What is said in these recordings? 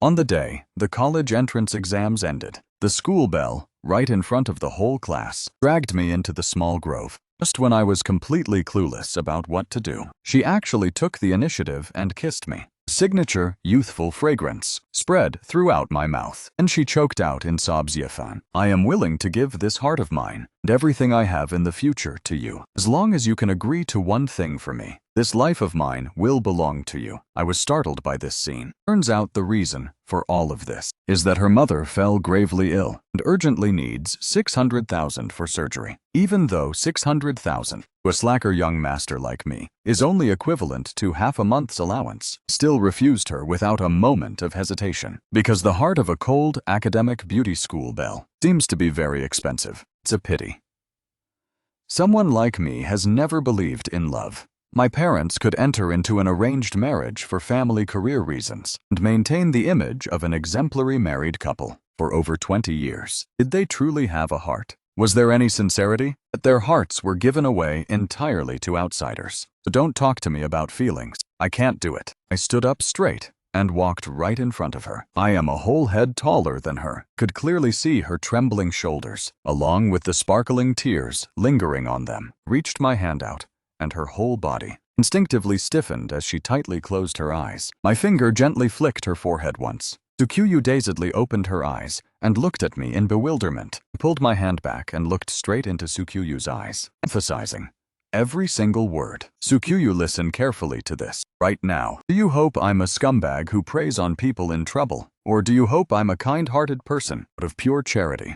On the day the college entrance exams ended, the school bell, right in front of the whole class, dragged me into the small grove. Just when I was completely clueless about what to do, she actually took the initiative and kissed me. Signature, youthful fragrance spread throughout my mouth, and she choked out in sobs, "Yefan, I am willing to give this heart of mine and everything I have in the future to you, as long as you can agree to one thing for me. This life of mine will belong to you." I was startled by this scene. Turns out the reason for all of this is that her mother fell gravely ill and urgently needs 600,000 for surgery. Even though 600,000 to a slacker young master like me is only equivalent to half a month's allowance, still refused her without a moment of hesitation, because the heart of a cold academic beauty school belle seems to be very expensive. It's a pity. Someone like me has never believed in love. My parents could enter into an arranged marriage for family career reasons and maintain the image of an exemplary married couple for over 20 years. Did they truly have a heart? Was there any sincerity? That their hearts were given away entirely to outsiders. So don't talk to me about feelings. I can't do it. I stood up straight and walked right in front of her. I am a whole head taller than her, could clearly see her trembling shoulders, along with the sparkling tears lingering on them. Reached my hand out, and her whole body instinctively stiffened as she tightly closed her eyes. My finger gently flicked her forehead once. Tsukuyu dazedly opened her eyes and looked at me in bewilderment. I pulled my hand back and looked straight into Tsukuyu's eyes, emphasizing every single word. "Tsukuyu, listen carefully to this. Right now, do you hope I'm a scumbag who preys on people in trouble? Or do you hope I'm a kind-hearted person out of pure charity,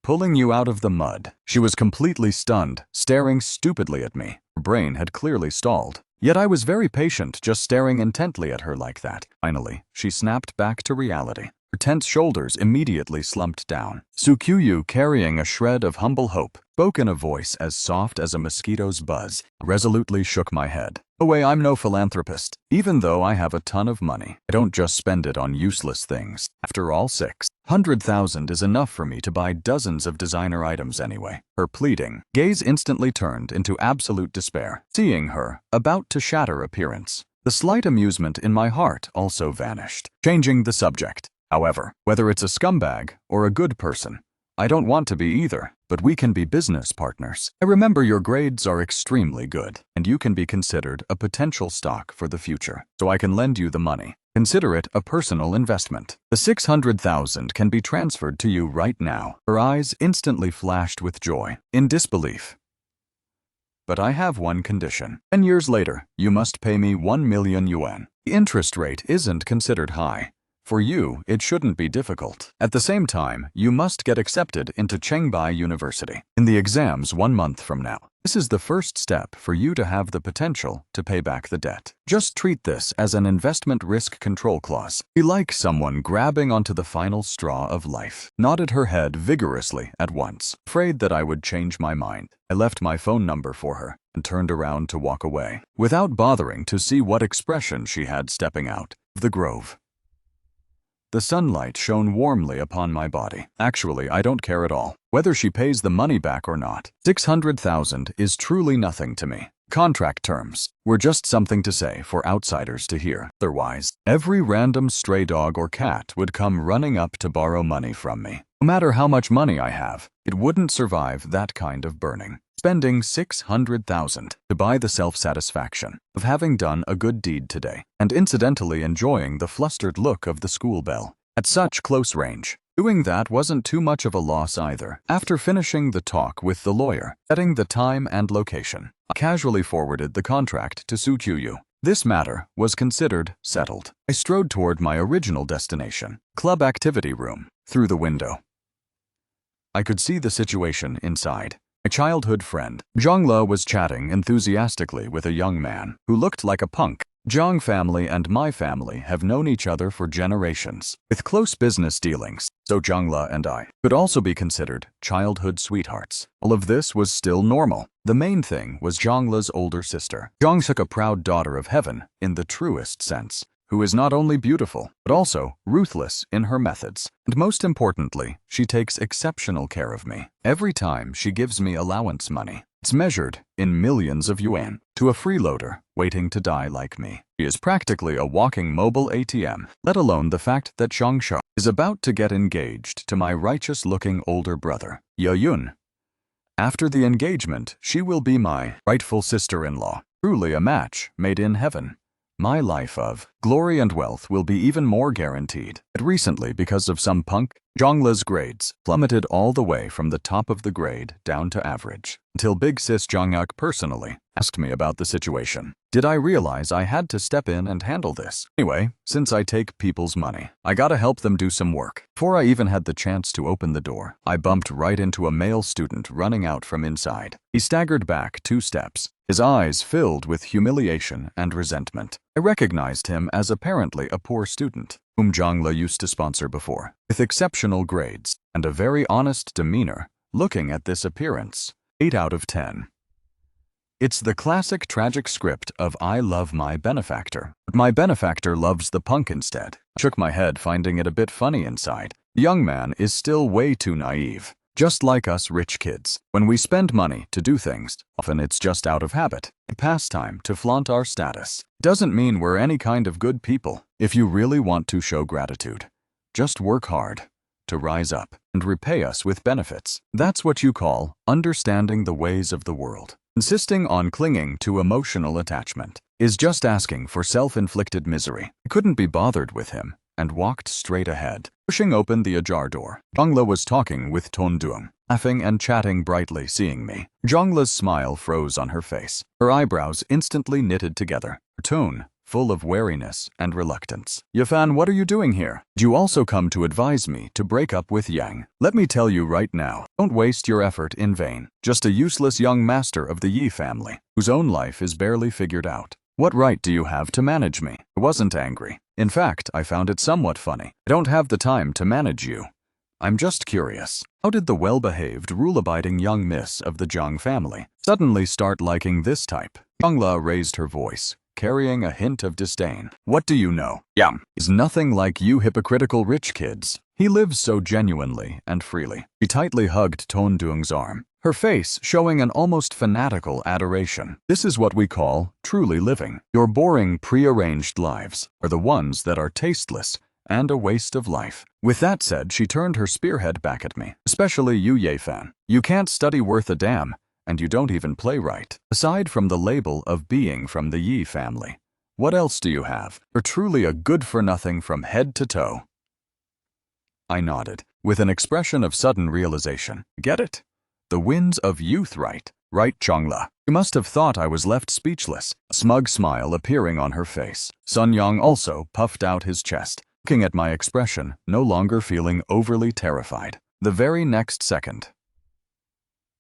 pulling you out of the mud?" She was completely stunned, staring stupidly at me. Her brain had clearly stalled. Yet I was very patient, just staring intently at her like that. Finally, she snapped back to reality. Her tense shoulders immediately slumped down. Tsukuyu, carrying a shred of humble hope, spoke in a voice as soft as a mosquito's buzz. I resolutely shook my head. "No way, I'm no philanthropist. Even though I have a ton of money, I don't just spend it on useless things. After all, 600,000 is enough for me to buy dozens of designer items anyway." Her pleading gaze instantly turned into absolute despair, seeing her about to shatter appearance. The slight amusement in my heart also vanished, changing the subject. However, whether it's a scumbag or a good person, I don't want to be either, but we can be business partners. I remember your grades are extremely good, and you can be considered a potential stock for the future, so I can lend you the money. Consider it a personal investment. The 600,000 can be transferred to you right now. Her eyes instantly flashed with joy, in disbelief. "But I have one condition. 10 years later, you must pay me 1 million yuan. The interest rate isn't considered high. For you, it shouldn't be difficult. At the same time, you must get accepted into Chengbai University in the exams 1 month from now. This is the first step for you to have the potential to pay back the debt. Just treat this as an investment risk control clause." Be like someone grabbing onto the final straw of life. Nodded her head vigorously at once, afraid that I would change my mind. I left my phone number for her and turned around to walk away, without bothering to see what expression she had stepping out of the grove. The sunlight shone warmly upon my body. Actually, I don't care at all whether she pays the money back or not. 600,000 is truly nothing to me. Contract terms were just something to say for outsiders to hear. Otherwise, every random stray dog or cat would come running up to borrow money from me. No matter how much money I have, it wouldn't survive that kind of burning. Spending 600,000 to buy the self-satisfaction of having done a good deed today, and incidentally enjoying the flustered look of the school belle at such close range. Doing that wasn't too much of a loss either. After finishing the talk with the lawyer, setting the time and location, I casually forwarded the contract to Tsukuyu. This matter was considered settled. I strode toward my original destination, club activity room, through the window. I could see the situation inside. My childhood friend, Zhongla, was chatting enthusiastically with a young man who looked like a punk. Zhang family and my family have known each other for generations, with close business dealings, so Zhongla and I could also be considered childhood sweethearts. All of this was still normal. The main thing was Zhongla's older sister, Zhangshuk, a proud daughter of heaven in the truest sense, who is not only beautiful, but also ruthless in her methods. And most importantly, she takes exceptional care of me. Every time she gives me allowance money, it's measured in millions of yuan, to a freeloader waiting to die like me. She is practically a walking mobile ATM, let alone the fact that Xiangsha is about to get engaged to my righteous-looking older brother, Yun. After the engagement, she will be my rightful sister-in-law. Truly a match made in heaven. My life of glory and wealth will be even more guaranteed. But recently, because of some punk, Zhongla's grades plummeted all the way from the top of the grade down to average, until Big Sis Zhongyuk personally asked me about the situation. Did I realize I had to step in and handle this? Anyway, since I take people's money, I gotta help them do some work. Before I even had the chance to open the door, I bumped right into a male student running out from inside. He staggered back 2 steps, his eyes filled with humiliation and resentment. I recognized him as apparently a poor student, whom Zhongla used to sponsor before, with exceptional grades and a very honest demeanor. Looking at this appearance, 8 out of 10. It's the classic tragic script of I love my benefactor, but my benefactor loves the punk instead. I shook my head, finding it a bit funny inside. The young man is still way too naive. Just like us rich kids, when we spend money to do things, often it's just out of habit, a pastime to flaunt our status. Doesn't mean we're any kind of good people. If you really want to show gratitude, just work hard to rise up and repay us with benefits. That's what you call understanding the ways of the world. Insisting on clinging to emotional attachment is just asking for self-inflicted misery. I couldn't be bothered with him and walked straight ahead, pushing open the ajar door. Zhongla was talking with Tondung, laughing and chatting brightly. Seeing me, Zhongla's smile froze on her face. Her eyebrows instantly knitted together, her tone full of wariness and reluctance. Yafan, what are you doing here? Did you also come to advise me to break up with Yang? Let me tell you right now, don't waste your effort in vain. Just a useless young master of the Yi family, whose own life is barely figured out. What right do you have to manage me? I wasn't angry. In fact, I found it somewhat funny. I don't have the time to manage you. I'm just curious. How did the well-behaved, rule-abiding young miss of the Zhang family suddenly start liking this type? Zhongla raised her voice, carrying a hint of disdain. What do you know? Yang is nothing like you hypocritical rich kids. He lives so genuinely and freely. She tightly hugged Tondung's arm, her face showing an almost fanatical adoration. This is what we call truly living. Your boring, prearranged lives are the ones that are tasteless and a waste of life. With that said, she turned her spearhead back at me. Especially you, Ye-fan. You can't study worth a damn, and you don't even play right. Aside from the label of being from the Yi family, what else do you have? You're truly a good-for-nothing from head to toe. I nodded, with an expression of sudden realization. Get it? The winds of youth, right? Right, Zhongla. You must have thought I was left speechless, a smug smile appearing on her face. Sun Yang also puffed out his chest, looking at my expression, no longer feeling overly terrified. The very next second,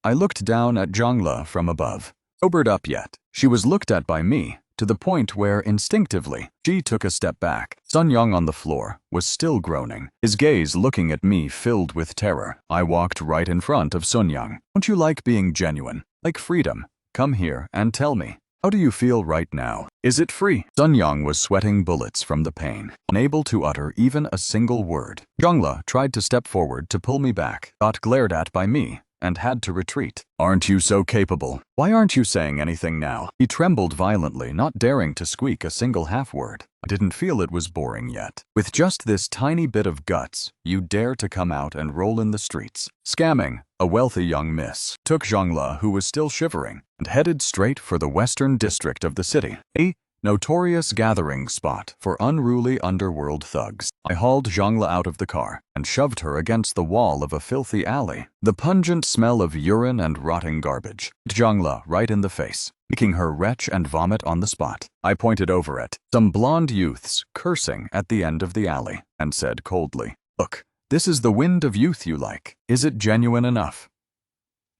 I looked down at Zhongla from above. Sobered up yet, she was looked at by me, to the point where, instinctively, she took a step back. Sun Yang on the floor was still groaning, his gaze looking at me filled with terror. I walked right in front of Sun Yang. Don't you like being genuine? Like freedom? Come here and tell me. How do you feel right now? Is it free? Sun Yang was sweating bullets from the pain, unable to utter even a single word. Zhongla tried to step forward to pull me back, got glared at by me, and had to retreat. Aren't you so capable? Why aren't you saying anything now? He trembled violently, not daring to squeak a single half-word. I didn't feel it was boring yet. With just this tiny bit of guts, you dare to come out and roll in the streets. Scamming a wealthy young miss. Took Zhongla, who was still shivering, and headed straight for the western district of the city. A notorious gathering spot for unruly underworld thugs. I hauled Zhongla out of the car and shoved her against the wall of a filthy alley. The pungent smell of urine and rotting garbage hit Zhongla right in the face, making her retch and vomit on the spot. I pointed over at some blonde youths cursing at the end of the alley and said coldly, "Look, this is the wind of youth you like. Is it genuine enough?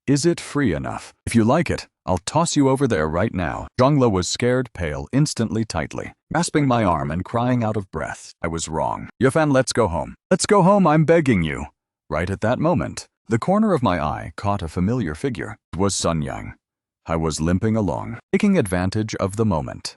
Is it free enough? If you like it, I'll toss you over there right now." Zhongla was scared pale instantly, tightly grasping my arm and crying out of breath. I was wrong. Yafan, let's go home. Let's go home, I'm begging you. Right at that moment, the corner of my eye caught a familiar figure. It was Sun Yang. I was limping along, taking advantage of the moment.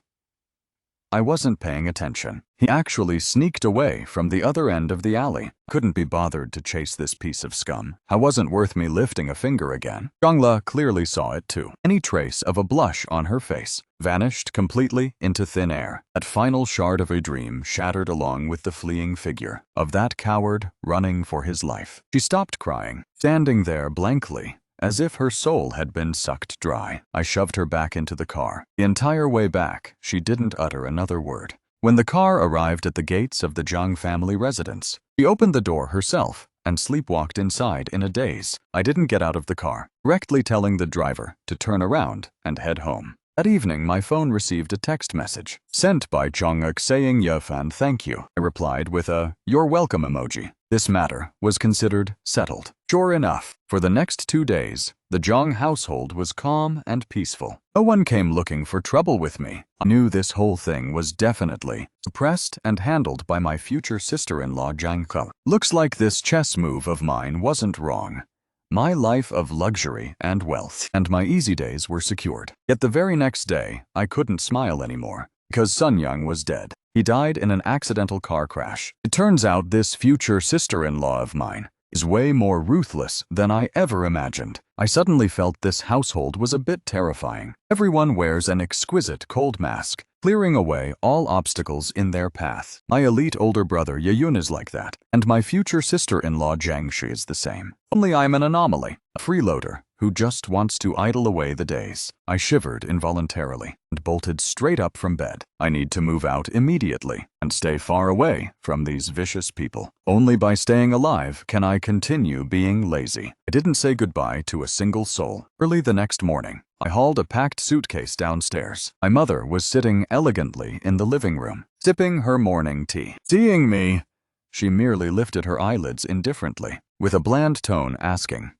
I wasn't paying attention. He actually sneaked away from the other end of the alley. Couldn't be bothered to chase this piece of scum. I wasn't worth me lifting a finger again. Jongla clearly saw it too. Any trace of a blush on her face vanished completely into thin air. That final shard of a dream shattered along with the fleeing figure of that coward running for his life. She stopped crying, standing there blankly, as if her soul had been sucked dry. I shoved her back into the car. The entire way back, she didn't utter another word. When the car arrived at the gates of the Zhang family residence, she opened the door herself and sleepwalked inside in a daze. I didn't get out of the car, directly telling the driver to turn around and head home. That evening, my phone received a text message sent by Jonguk saying Yefan thank you. I replied with a "you're welcome" emoji. This matter was considered settled. Sure enough, for the next 2 days, the Zhang household was calm and peaceful. No one came looking for trouble with me. I knew this whole thing was definitely suppressed and handled by my future sister-in-law Zhang Ke. Looks like this chess move of mine wasn't wrong. My life of luxury and wealth and my easy days were secured. Yet the very next day, I couldn't smile anymore, because Sun Young was dead. He died in an accidental car crash. It turns out this future sister-in-law of mine is way more ruthless than I ever imagined. I suddenly felt this household was a bit terrifying. Everyone wears an exquisite cold mask, clearing away all obstacles in their path. My elite older brother Yeyun is like that, and my future sister-in-law Jiangshi is the same. Only I'm an anomaly, a freeloader who just wants to idle away the days. I shivered involuntarily and bolted straight up from bed. I need to move out immediately and stay far away from these vicious people. Only by staying alive can I continue being lazy. I didn't say goodbye to a single soul. Early the next morning, I hauled a packed suitcase downstairs. My mother was sitting elegantly in the living room, sipping her morning tea. Seeing me, she merely lifted her eyelids indifferently, with a bland tone asking,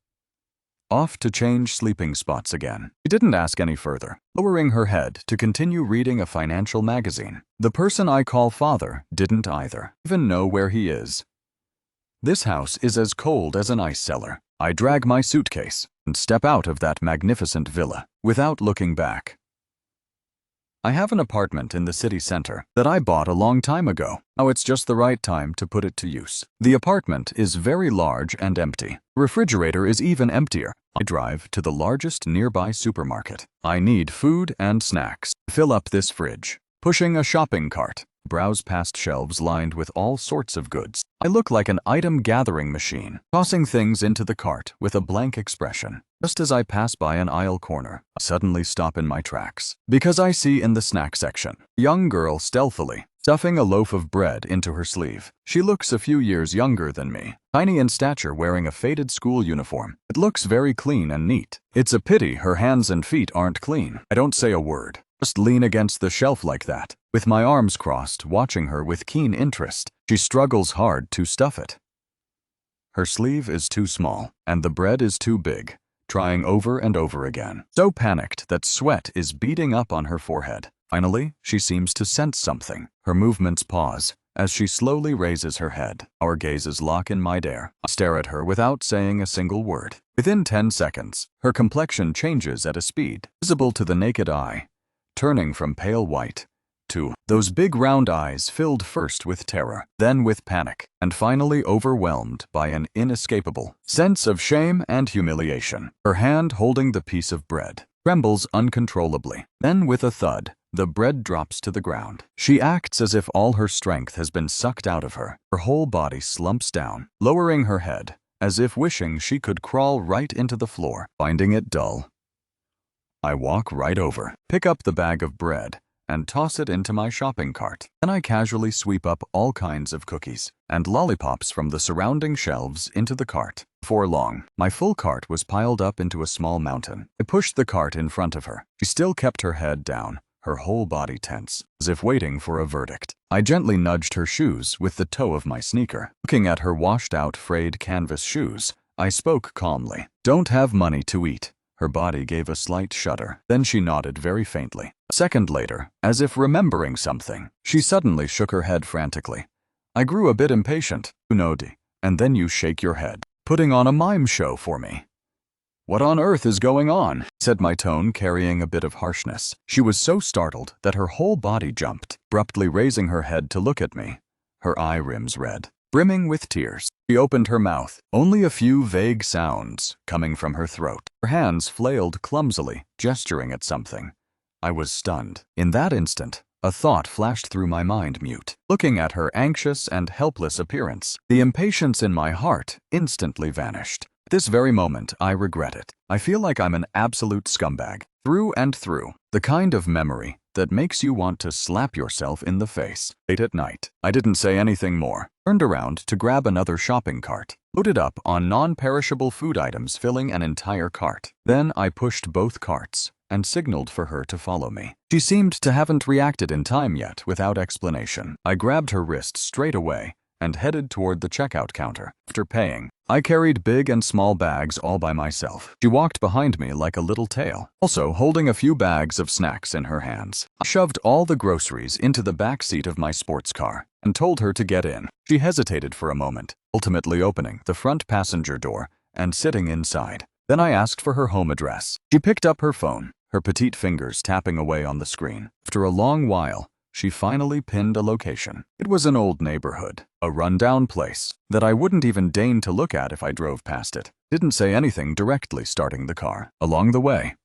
"Off to change sleeping spots again?" She didn't ask any further, lowering her head to continue reading a financial magazine. The person I call father didn't either even know where he is. This house is as cold as an ice cellar. I drag my suitcase and step out of that magnificent villa without looking back. I have an apartment in the city center that I bought a long time ago. Now it's just the right time to put it to use. The apartment is very large and empty. The refrigerator is even emptier. I drive to the largest nearby supermarket. I need food and snacks. Fill up this fridge. Pushing a shopping cart, browse past shelves lined with all sorts of goods. I look like an item gathering machine, tossing things into the cart with a blank expression. Just as I pass by an aisle corner, I suddenly stop in my tracks, because I see in the snack section a young girl stealthily stuffing a loaf of bread into her sleeve. She looks a few years younger than me, tiny in stature, wearing a faded school uniform. It looks very clean and neat. It's a pity her hands and feet aren't clean. I don't say a word, just lean against the shelf like that, with my arms crossed, watching her with keen interest. She struggles hard to stuff it. Her sleeve is too small, and the bread is too big, trying over and over again, so panicked that sweat is beading up on her forehead. Finally, she seems to sense something. Her movements pause as she slowly raises her head. Our gazes lock in midair. I stare at her without saying a single word. Within 10 seconds, her complexion changes at a speed visible to the naked eye, turning from pale white to those big round eyes filled first with terror, then with panic, and finally overwhelmed by an inescapable sense of shame and humiliation. Her hand holding the piece of bread trembles uncontrollably. Then with a thud, the bread drops to the ground. She acts as if all her strength has been sucked out of her. Her whole body slumps down, lowering her head, as if wishing she could crawl right into the floor. Finding it dull, I walk right over, pick up the bag of bread, and toss it into my shopping cart. Then I casually sweep up all kinds of cookies and lollipops from the surrounding shelves into the cart. Before long, my full cart was piled up into a small mountain. I pushed the cart in front of her. She still kept her head down, her whole body tense, as if waiting for a verdict. I gently nudged her shoes with the toe of my sneaker. Looking at her washed-out, frayed canvas shoes, I spoke calmly. "Don't have money to eat." Her body gave a slight shudder. Then she nodded very faintly. A second later, as if remembering something, she suddenly shook her head frantically. I grew a bit impatient. "You know, and then you shake your head, putting on a mime show for me." "What on earth is going on?" said, my tone carrying a bit of harshness. She was so startled that her whole body jumped, abruptly raising her head to look at me, her eye rims red, brimming with tears. She opened her mouth, only a few vague sounds coming from her throat. Her hands flailed clumsily, gesturing at something. I was stunned. In that instant, a thought flashed through my mind, mute. Looking at her anxious and helpless appearance, the impatience in my heart instantly vanished. At this very moment, I regret it. I feel like I'm an absolute scumbag, through and through. The kind of memory that makes you want to slap yourself in the face. Late at night, I didn't say anything more. Turned around to grab another shopping cart, loaded up on non-perishable food items, filling an entire cart. Then I pushed both carts and signaled for her to follow me. She seemed to haven't reacted in time yet. Without explanation, I grabbed her wrist straight away and headed toward the checkout counter. After paying, I carried big and small bags all by myself. She walked behind me like a little tail, also holding a few bags of snacks in her hands. I shoved all the groceries into the back seat of my sports car and told her to get in. She hesitated for a moment, ultimately opening the front passenger door and sitting inside. Then I asked for her home address. She picked up her phone, her petite fingers tapping away on the screen. After a long while, she finally pinned a location. It was an old neighborhood, a rundown place that I wouldn't even deign to look at if I drove past it. Didn't say anything directly starting the car. Along the way,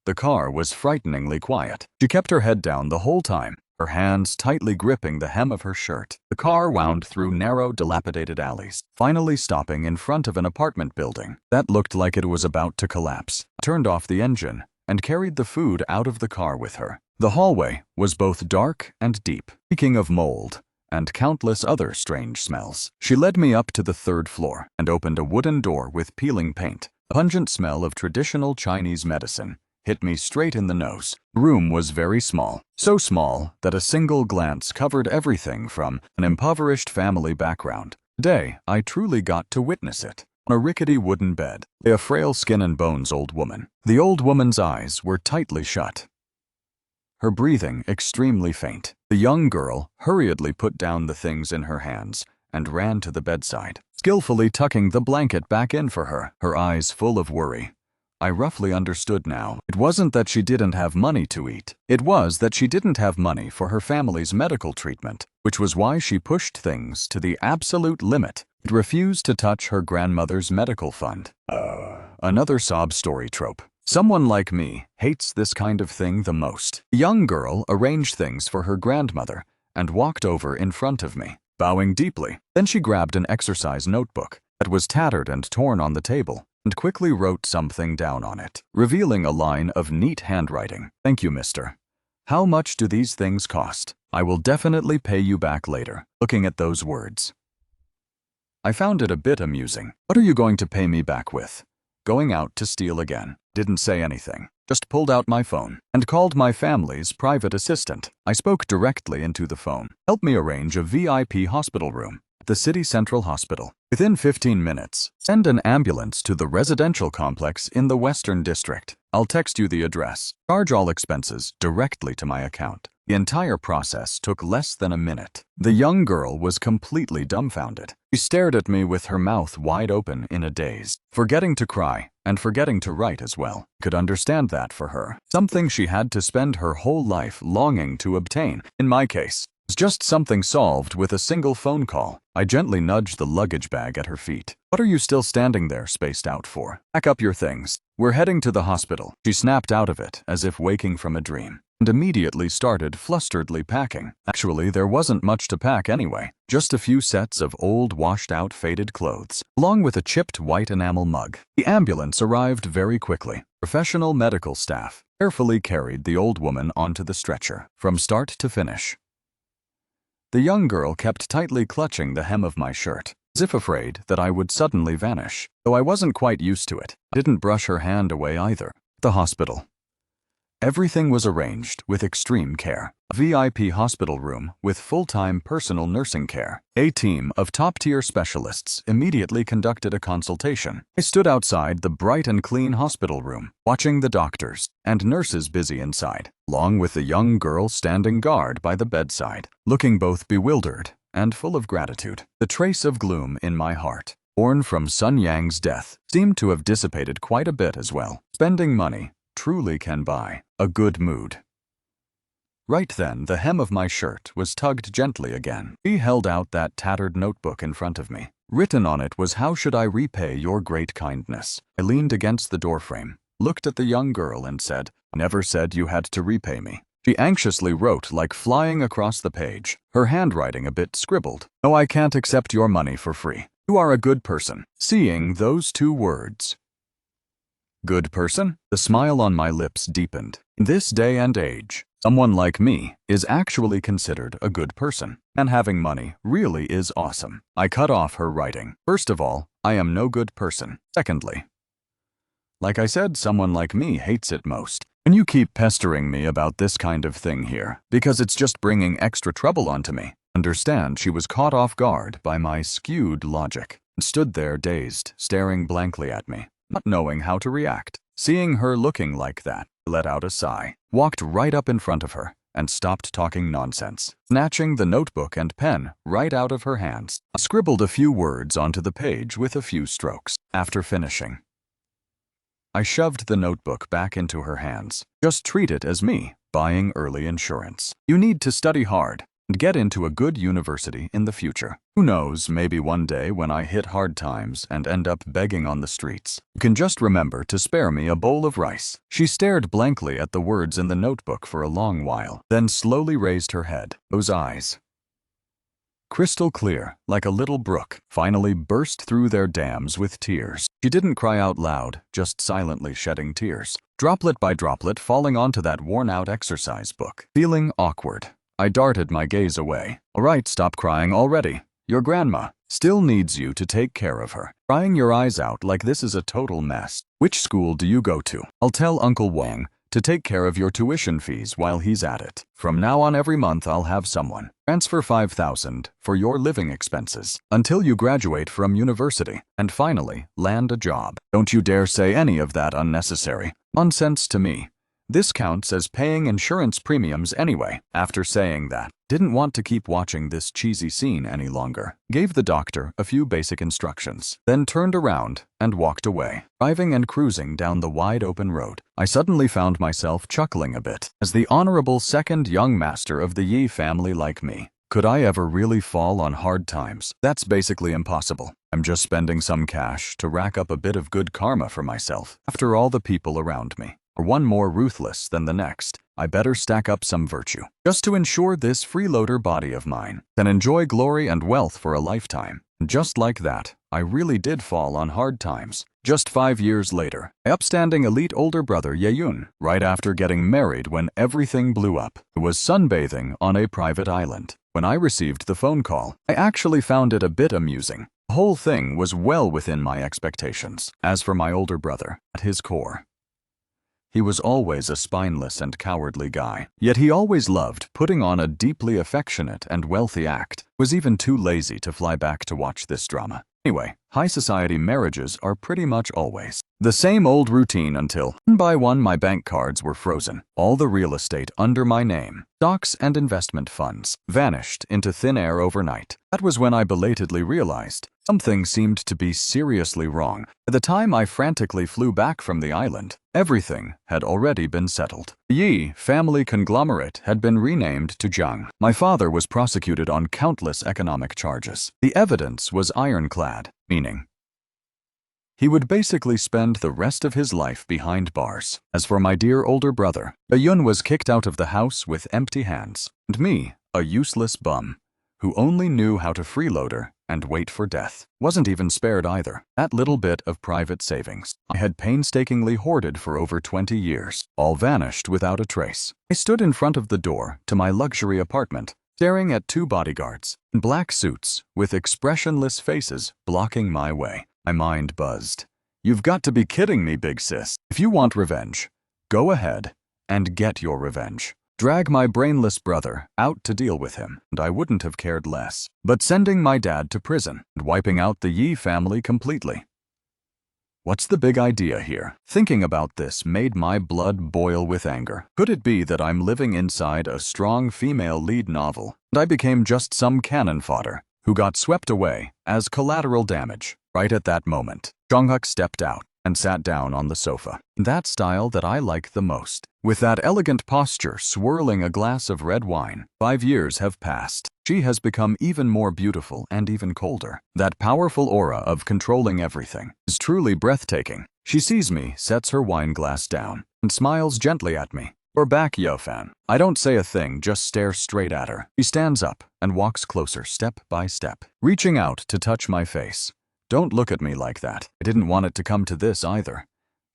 the car was frighteningly quiet. She kept her head down the whole time, her hands tightly gripping the hem of her shirt. The car wound through narrow, dilapidated alleys, finally stopping in front of an apartment building that looked like it was about to collapse. I turned off the engine and carried the food out of the car with her. The hallway was both dark and deep, reeking of mold and countless other strange smells. She led me up to the third floor and opened a wooden door with peeling paint. A pungent smell of traditional Chinese medicine hit me straight in the nose. The room was very small, so small that a single glance covered everything from an impoverished family background. Today, I truly got to witness it. On a rickety wooden bed lay a frail skin and bones old woman. The old woman's eyes were tightly shut, her breathing extremely faint. The young girl hurriedly put down the things in her hands and ran to the bedside, skillfully tucking the blanket back in for her, her eyes full of worry. I roughly understood now. It wasn't that she didn't have money to eat. It was that she didn't have money for her family's medical treatment, which was why she pushed things to the absolute limit. It refused to touch her grandmother's medical fund. Another sob story trope. Someone like me hates this kind of thing the most. The young girl arranged things for her grandmother and walked over in front of me, bowing deeply. Then she grabbed an exercise notebook that was tattered and torn on the table and quickly wrote something down on it, revealing a line of neat handwriting. "Thank you, mister. How much do these things cost? I will definitely pay you back later." Looking at those words, I found it a bit amusing. "What are you going to pay me back with? Going out to steal again?" Didn't say anything, just pulled out my phone and called my family's private assistant. I spoke directly into the phone. "Help me arrange a VIP hospital room at the City Central Hospital. Within 15 minutes, send an ambulance to the residential complex in the Western District. I'll text you the address. Charge all expenses directly to my account." The entire process took less than a minute. The young girl was completely dumbfounded. She stared at me with her mouth wide open in a daze, forgetting to cry and forgetting to write as well. Could understand that for her, something she had to spend her whole life longing to obtain. In my case, it was just something solved with a single phone call. I gently nudged the luggage bag at her feet. "What are you still standing there spaced out for? Pack up your things. We're heading to the hospital." She snapped out of it as if waking from a dream and immediately started flusteredly packing. Actually, there wasn't much to pack anyway, just a few sets of old, washed-out, faded clothes, along with a chipped white enamel mug. The ambulance arrived very quickly. Professional medical staff carefully carried the old woman onto the stretcher, from start to finish. The young girl kept tightly clutching the hem of my shirt, as if afraid that I would suddenly vanish, though I wasn't quite used to it. I didn't brush her hand away either. The hospital. Everything was arranged with extreme care. A VIP hospital room with full-time personal nursing care. A team of top-tier specialists immediately conducted a consultation. I stood outside the bright and clean hospital room, watching the doctors and nurses busy inside, along with the young girl standing guard by the bedside, looking both bewildered and full of gratitude. The trace of gloom in my heart born from Sun Yang's death, seemed to have dissipated quite a bit as well. Spending money truly can buy a good mood. Right then, the hem of my shirt was tugged gently again. He held out that tattered notebook in front of me. Written on it was, "How should I repay your great kindness?" I leaned against the doorframe, looked at the young girl and said, "Never said you had to repay me." She anxiously wrote, like flying across the page, her handwriting a bit scribbled. "No, I can't accept your money for free. You are a good person." Seeing those two words, good person, the smile on my lips deepened. In this day and age, someone like me is actually considered a good person, and having money really is awesome. I cut off her writing. First of all, I am no good person. Secondly, like I said, someone like me hates it most. And you keep pestering me about this kind of thing here, because it's just bringing extra trouble onto me. Understand, she was caught off guard by my skewed logic, and stood there dazed, staring blankly at me, not knowing how to react. Seeing her looking like that, I let out a sigh, walked right up in front of her, and stopped talking nonsense. Snatching the notebook and pen right out of her hands, I scribbled a few words onto the page with a few strokes. After finishing, I shoved the notebook back into her hands. Just treat it as me buying early insurance. You need to study hard and get into a good university in the future. Who knows, maybe one day when I hit hard times and end up begging on the streets, you can just remember to spare me a bowl of rice. She stared blankly at the words in the notebook for a long while, then slowly raised her head. Those eyes, crystal clear, like a little brook, finally burst through their dams with tears. She didn't cry out loud, just silently shedding tears, droplet by droplet falling onto that worn-out exercise book. Feeling awkward, I darted my gaze away. "All right, stop crying already. Your grandma still needs you to take care of her. Crying your eyes out like this is a total mess. Which school do you go to? I'll tell Uncle Wang to take care of your tuition fees while he's at it. From now on, every month I'll have someone transfer 5,000 for your living expenses until you graduate from university and finally land a job. Don't you dare say any of that unnecessary nonsense to me. This counts as paying insurance premiums anyway." After saying that, didn't want to keep watching this cheesy scene any longer. Gave the doctor a few basic instructions, then turned around and walked away. Driving and cruising down the wide open road, I suddenly found myself chuckling a bit. As the honorable second young master of the Yi family like me, could I ever really fall on hard times? That's basically impossible. I'm just spending some cash to rack up a bit of good karma for myself. After all the people around me are one more ruthless than the next, I better stack up some virtue, just to ensure this freeloader body of mine can enjoy glory and wealth for a lifetime. And just like that, I really did fall on hard times. Just 5 years later, my upstanding elite older brother Yeyun, right after getting married when everything blew up, was sunbathing on a private island. When I received the phone call, I actually found it a bit amusing. The whole thing was well within my expectations. As for my older brother, at his core, he was always a spineless and cowardly guy, yet he always loved putting on a deeply affectionate and wealthy act. Was even too lazy to fly back to watch this drama. Anyway, high society marriages are pretty much always the same old routine until, one by one, my bank cards were frozen. All the real estate under my name, stocks and investment funds, vanished into thin air overnight. That was when I belatedly realized something seemed to be seriously wrong. By the time I frantically flew back from the island, everything had already been settled. The Yi family conglomerate had been renamed to Jiang. My father was prosecuted on countless economic charges. The evidence was ironclad, meaning he would basically spend the rest of his life behind bars. As for my dear older brother, Yun was kicked out of the house with empty hands, and me, a useless bum, who only knew how to freeloader and wait for death, wasn't even spared either. That little bit of private savings I had painstakingly hoarded for over 20 years, all vanished without a trace. I stood in front of the door to my luxury apartment, staring at 2 bodyguards in black suits with expressionless faces blocking my way. My mind buzzed. You've got to be kidding me, big sis. If you want revenge, go ahead and get your revenge. Drag my brainless brother out to deal with him, and I wouldn't have cared less. But sending my dad to prison and wiping out the Yi family completely. What's the big idea here? Thinking about this made my blood boil with anger. Could it be that I'm living inside a strong female lead novel, and I became just some cannon fodder who got swept away as collateral damage. Right at that moment, Jonghyuk stepped out and sat down on the sofa. That style that I like the most. With that elegant posture swirling a glass of red wine. 5 years have passed. She has become even more beautiful and even colder. That powerful aura of controlling everything is truly breathtaking. She sees me, sets her wine glass down, and smiles gently at me. "You're back, Yo-fan." I don't say a thing, just stare straight at her. She stands up and walks closer step by step, reaching out to touch my face. "Don't look at me like that. I didn't want it to come to this either."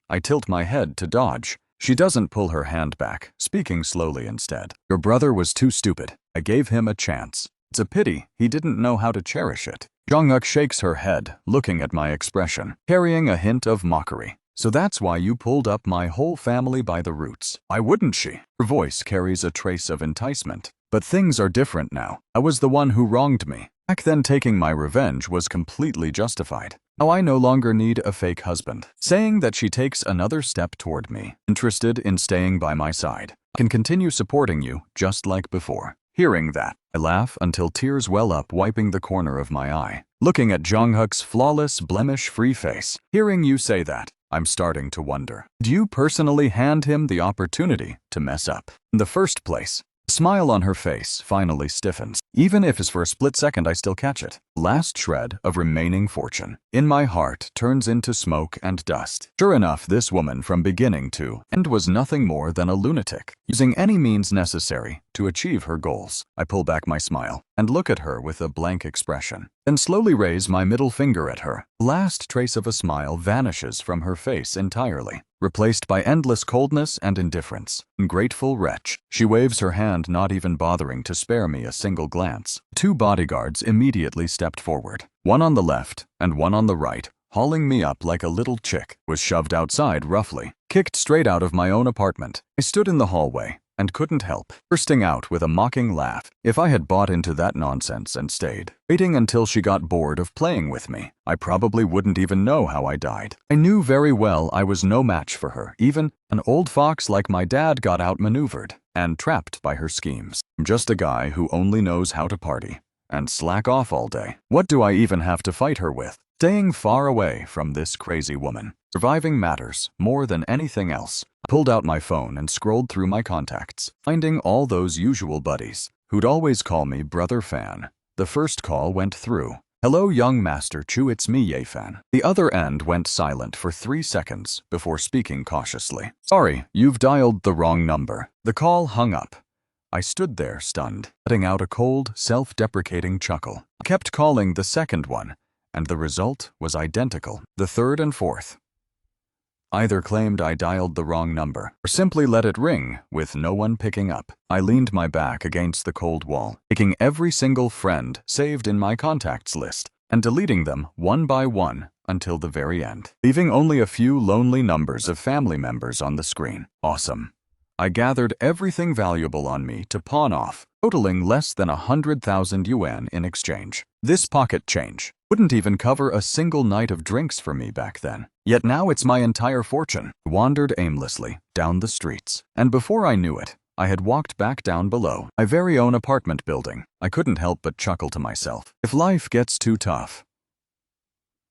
I tilt my head to dodge. She doesn't pull her hand back, speaking slowly instead. "Your brother was too stupid. I gave him a chance. It's a pity he didn't know how to cherish it." Jonghyuk shakes her head, looking at my expression, carrying a hint of mockery. "So that's why you pulled up my whole family by the roots. Why wouldn't she?" Her voice carries a trace of enticement. "But things are different now. I was the one who wronged me. Back then taking my revenge was completely justified. Now I no longer need a fake husband." Saying that, she takes another step toward me, interested in staying by my side. "I can continue supporting you just like before." Hearing that, I laugh until tears well up, wiping the corner of my eye. Looking at Jonghyuk's flawless, blemish-free face. Hearing you say that, I'm starting to wonder. Did you personally hand him the opportunity to mess up in the first place? The smile on her face finally stiffens. Even if it's for a split second, I still catch it. Last shred of remaining fortune in my heart turns into smoke and dust. Sure enough, this woman from beginning to end was nothing more than a lunatic, using any means necessary to achieve her goals. I pull back my smile and look at her with a blank expression, then slowly raise my middle finger at her. The last trace of a smile vanishes from her face entirely, replaced by endless coldness and indifference. Ungrateful wretch. She waves her hand, not even bothering to spare me a single glance. 2 bodyguards immediately stepped forward, one on the left and one on the right, hauling me up like a little chick. Was shoved outside roughly, kicked straight out of my own apartment. I stood in the hallway and couldn't help bursting out with a mocking laugh. If I had bought into that nonsense and stayed, waiting until she got bored of playing with me, I probably wouldn't even know how I died. I knew very well I was no match for her. Even an old fox like my dad got outmaneuvered and trapped by her schemes. I'm just a guy who only knows how to party and slack off all day. What do I even have to fight her with? Staying far away from this crazy woman. Surviving matters more than anything else. I pulled out my phone and scrolled through my contacts, finding all those usual buddies who'd always call me Brother Fan. The first call went through. "Hello, young Master Chu, it's me, Ye-fan." The other end went silent for 3 seconds before speaking cautiously. "Sorry, you've dialed the wrong number." The call hung up. I stood there stunned, letting out a cold, self-deprecating chuckle. I kept calling the second one, and the result was identical. The third and fourth either claimed I dialed the wrong number or simply let it ring with no one picking up. I leaned my back against the cold wall, taking every single friend saved in my contacts list and deleting them one by one until the very end, leaving only a few lonely numbers of family members on the screen. Awesome. I gathered everything valuable on me to pawn off, totaling less than 100,000 yuan in exchange. This pocket change wouldn't even cover a single night of drinks for me back then. Yet now it's my entire fortune. I wandered aimlessly down the streets, and before I knew it, I had walked back down below my very own apartment building. I couldn't help but chuckle to myself. If life gets too tough,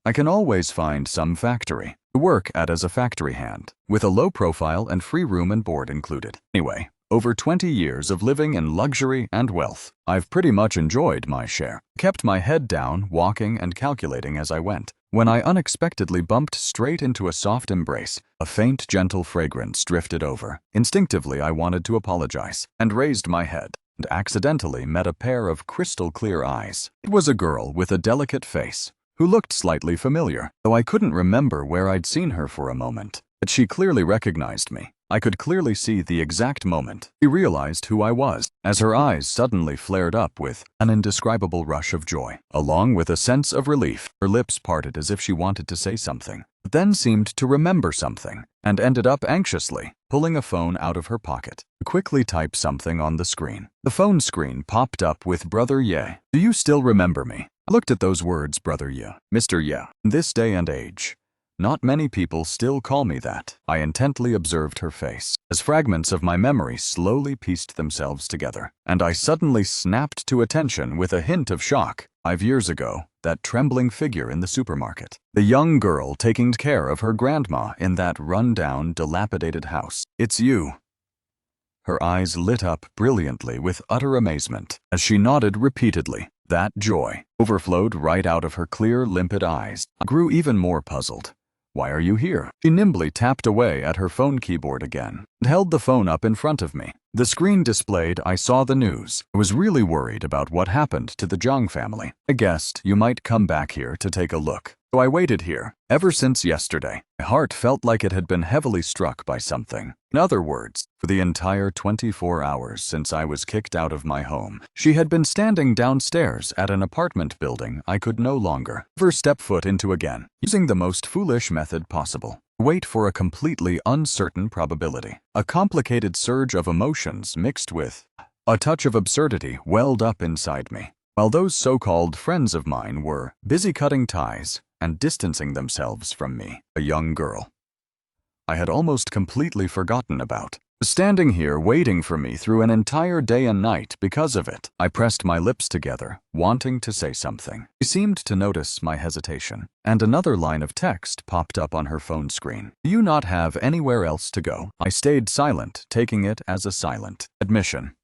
I can always find some factory to work at as a factory hand, with a low profile and free room and board included. Anyway, over 20 years of living in luxury and wealth, I've pretty much enjoyed my share. Kept my head down, walking and calculating as I went, when I unexpectedly bumped straight into a soft embrace. A faint, gentle fragrance drifted over. Instinctively, I wanted to apologize and raised my head, and accidentally met a pair of crystal-clear eyes. It was a girl with a delicate face who looked slightly familiar, though I couldn't remember where I'd seen her for a moment. But she clearly recognized me. I could clearly see the exact moment she realized who I was, as her eyes suddenly flared up with an indescribable rush of joy, along with a sense of relief. Her lips parted as if she wanted to say something, but then seemed to remember something, and ended up anxiously pulling a phone out of her pocket to quickly type something on the screen. The phone screen popped up with "Brother Ye. Do you still remember me?" I looked at those words, "Brother Ye, Mr. Ye, in this day and age. Not many people still call me that. I intently observed her face, as fragments of my memory slowly pieced themselves together, and I suddenly snapped to attention with a hint of shock. 5 years ago, that trembling figure in the supermarket. The young girl taking care of her grandma in that run-down, dilapidated house. It's you. Her eyes lit up brilliantly with utter amazement as she nodded repeatedly. That joy overflowed right out of her clear, limpid eyes. I grew even more puzzled. Why are you here? She nimbly tapped away at her phone keyboard again and held the phone up in front of me. The screen displayed I saw the news. I was really worried about what happened to the Zhang family. I guessed you might come back here to take a look. So I waited here. Ever since yesterday, my heart felt like it had been heavily struck by something. In other words, for the entire 24 hours since I was kicked out of my home, she had been standing downstairs at an apartment building I could no longer ever step foot into again, using the most foolish method possible. Wait for a completely uncertain probability. A complicated surge of emotions mixed with a touch of absurdity welled up inside me, while those so-called friends of mine were busy cutting ties and distancing themselves from me, a young girl I had almost completely forgotten about, standing here waiting for me through an entire day and night because of it. I pressed my lips together, wanting to say something. She seemed to notice my hesitation, and another line of text popped up on her phone screen. Do you not have anywhere else to go? I stayed silent, taking it as a silent admission.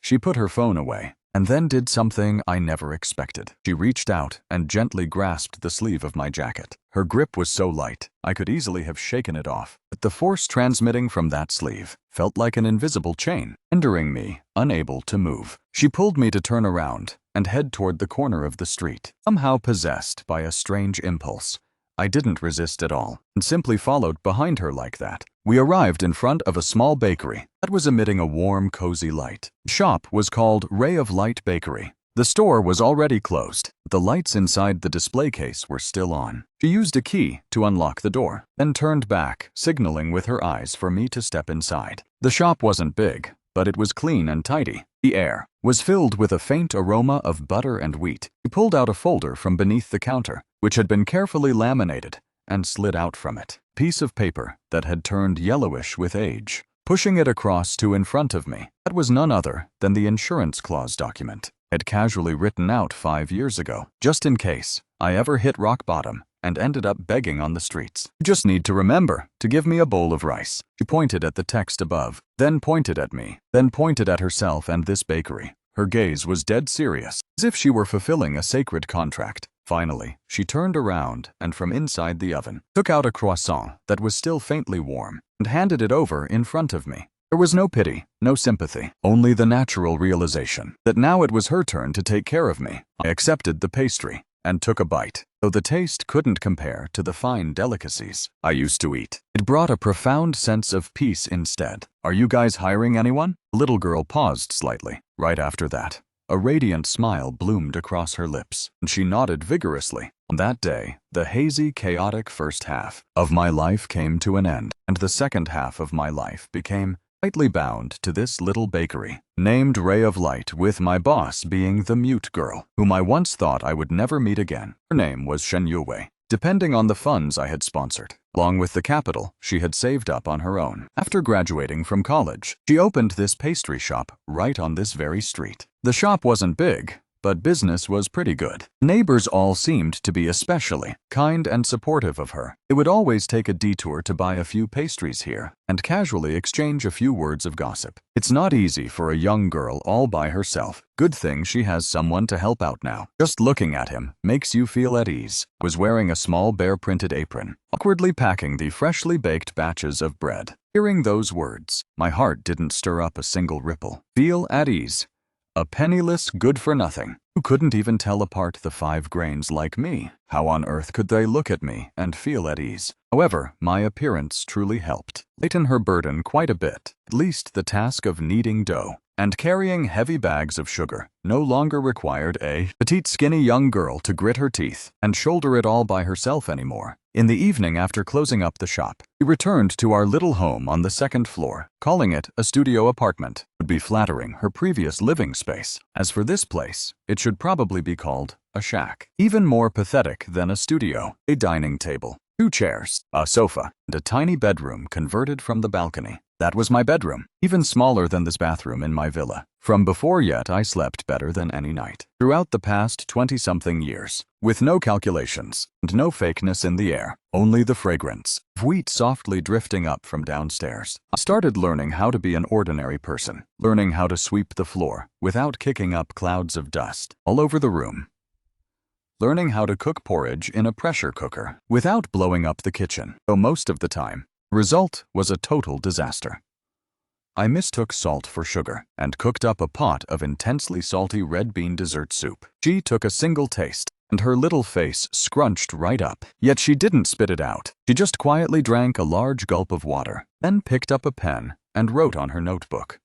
She put her phone away, and then did something I never expected. She reached out and gently grasped the sleeve of my jacket. Her grip was so light, I could easily have shaken it off, but the force transmitting from that sleeve felt like an invisible chain, rendering me unable to move. She pulled me to turn around and head toward the corner of the street, somehow possessed by a strange impulse. I didn't resist at all, and simply followed behind her like that. We arrived in front of a small bakery that was emitting a warm, cozy light. The shop was called Ray of Light Bakery. The store was already closed, but the lights inside the display case were still on. She used a key to unlock the door, then turned back, signaling with her eyes for me to step inside. The shop wasn't big, but it was clean and tidy. The air was filled with a faint aroma of butter and wheat. She pulled out a folder from beneath the counter, which had been carefully laminated, and slid out from it a piece of paper that had turned yellowish with age. Pushing it across to in front of me, that was none other than the insurance clause document I'd casually written out 5 years ago, just in case I ever hit rock bottom and ended up begging on the streets. You just need to remember to give me a bowl of rice. She pointed at the text above, then pointed at me, then pointed at herself and this bakery. Her gaze was dead serious, as if she were fulfilling a sacred contract. Finally, she turned around and from inside the oven, took out a croissant that was still faintly warm and handed it over in front of me. There was no pity, no sympathy, only the natural realization that now it was her turn to take care of me. I accepted the pastry and took a bite, though the taste couldn't compare to the fine delicacies I used to eat. It brought a profound sense of peace instead. Are you guys hiring anyone? The little girl paused slightly. Right after that, a radiant smile bloomed across her lips, and she nodded vigorously. On that day, the hazy, chaotic first half of my life came to an end, and the second half of my life became tightly bound to this little bakery, named Ray of Light, with my boss being the mute girl, whom I once thought I would never meet again. Her name was Shen Yuwei, depending on the funds I had sponsored, along with the capital she had saved up on her own. After graduating from college, she opened this pastry shop right on this very street. The shop wasn't big, but business was pretty good. Neighbors all seemed to be especially kind and supportive of her. It would always take a detour to buy a few pastries here and casually exchange a few words of gossip. It's not easy for a young girl all by herself. Good thing she has someone to help out now. Just looking at him makes you feel at ease. Was wearing a small bear-printed apron, awkwardly packing the freshly baked batches of bread. Hearing those words, my heart didn't stir up a single ripple. Feel at ease. A penniless good-for-nothing who couldn't even tell apart the 5 grains like me. How on earth could they look at me and feel at ease? However, my appearance truly helped lighten her burden quite a bit. At least the task of kneading dough and carrying heavy bags of sugar no longer required a petite, skinny young girl to grit her teeth and shoulder it all by herself anymore. In the evening, after closing up the shop, we returned to our little home on the 2nd floor. Calling it a studio apartment would be flattering her previous living space. As for this place, it should probably be called a shack. Even more pathetic than a studio. A dining table, 2 chairs, a sofa, and a tiny bedroom converted from the balcony. That was my bedroom, even smaller than this bathroom in my villa. From before yet, I slept better than any night. Throughout the past 20-something years, with no calculations and no fakeness in the air, only the fragrance of wheat softly drifting up from downstairs. I started learning how to be an ordinary person, learning how to sweep the floor without kicking up clouds of dust all over the room. Learning how to cook porridge in a pressure cooker without blowing up the kitchen, though most of the time, the result was a total disaster. I mistook salt for sugar and cooked up a pot of intensely salty red bean dessert soup. She took a single taste, and her little face scrunched right up. Yet she didn't spit it out. She just quietly drank a large gulp of water, then picked up a pen and wrote on her notebook.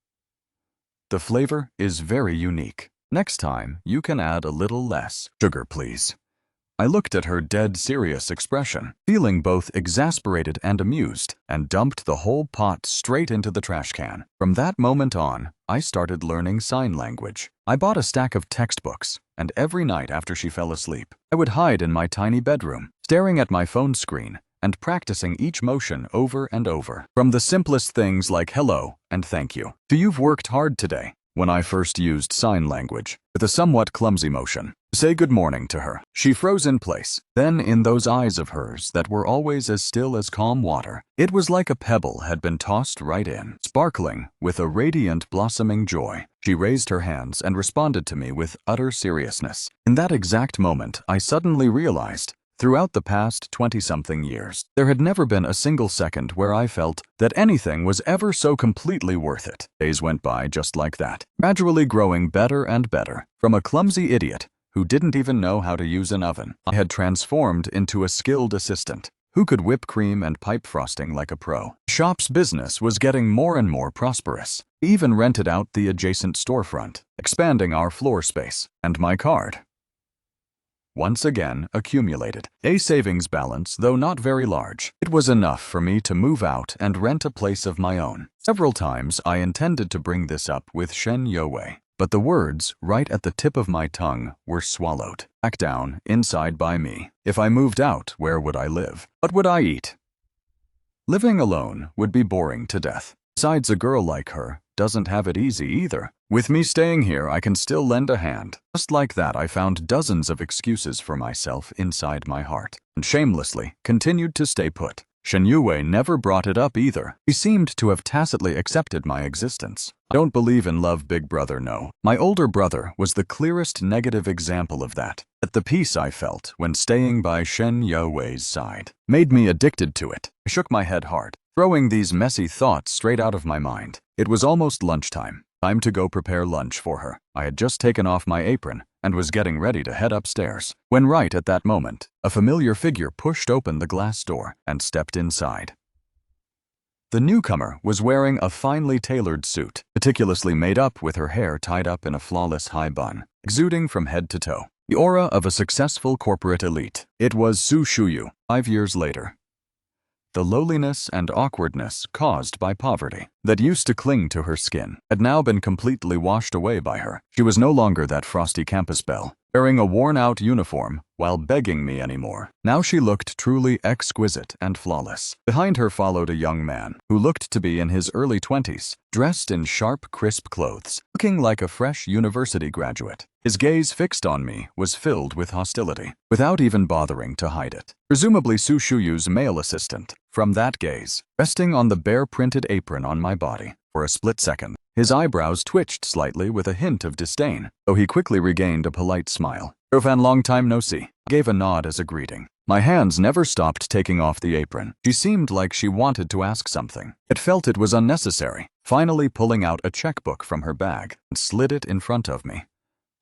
The flavor is very unique. Next time, you can add a little less sugar, please. I looked at her dead serious expression, feeling both exasperated and amused, and dumped the whole pot straight into the trash can. From that moment on, I started learning sign language. I bought a stack of textbooks, and every night after she fell asleep, I would hide in my tiny bedroom, staring at my phone screen and practicing each motion over and over. From the simplest things like hello and thank you to you've worked hard today. When I first used sign language, with a somewhat clumsy motion, to say good morning to her, she froze in place. Then in those eyes of hers that were always as still as calm water, it was like a pebble had been tossed right in. Sparkling with a radiant blossoming joy, she raised her hands and responded to me with utter seriousness. In that exact moment, I suddenly realized, throughout the past 20-something years, there had never been a single second where I felt that anything was ever so completely worth it. Days went by just like that, gradually growing better and better. From a clumsy idiot who didn't even know how to use an oven, I had transformed into a skilled assistant who could whip cream and pipe frosting like a pro. The shop's business was getting more and more prosperous. We even rented out the adjacent storefront, expanding our floor space, and my card once again accumulated a savings balance, though not very large. It was enough for me to move out and rent a place of my own. Several times I intended to bring this up with Shen Youwei, but the words right at the tip of my tongue were swallowed back down inside by me. If I moved out, where would I live? What would I eat? Living alone would be boring to death. Besides, a girl like her doesn't have it easy either. With me staying here, I can still lend a hand. Just like that, I found dozens of excuses for myself inside my heart, and shamelessly continued to stay put. Shen Youwei never brought it up either. He seemed to have tacitly accepted my existence. I don't believe in love, big brother, no. My older brother was the clearest negative example of that. At the peace I felt when staying by Shen Youwei's side made me addicted to it. I shook my head hard, throwing these messy thoughts straight out of my mind. It was almost lunchtime. Time to go prepare lunch for her. I had just taken off my apron and was getting ready to head upstairs, when right at that moment, a familiar figure pushed open the glass door and stepped inside. The newcomer was wearing a finely tailored suit, meticulously made up with her hair tied up in a flawless high bun, exuding from head to toe the aura of a successful corporate elite. It was Su Shuyu, 5 years later. The lowliness and awkwardness caused by poverty that used to cling to her skin had now been completely washed away by her. She was no longer that frosty campus belle, wearing a worn-out uniform while begging me anymore. Now she looked truly exquisite and flawless. Behind her followed a young man who looked to be in his early 20s, dressed in sharp, crisp clothes, looking like a fresh university graduate. His gaze fixed on me was filled with hostility, without even bothering to hide it. Presumably Su Shuyu's male assistant. From that gaze, resting on the bare-printed apron on my body, for a split second, his eyebrows twitched slightly with a hint of disdain, though he quickly regained a polite smile. "Fan, long time no see," gave a nod as a greeting. My hands never stopped taking off the apron. She seemed like she wanted to ask something. It felt it was unnecessary, finally pulling out a checkbook from her bag and slid it in front of me.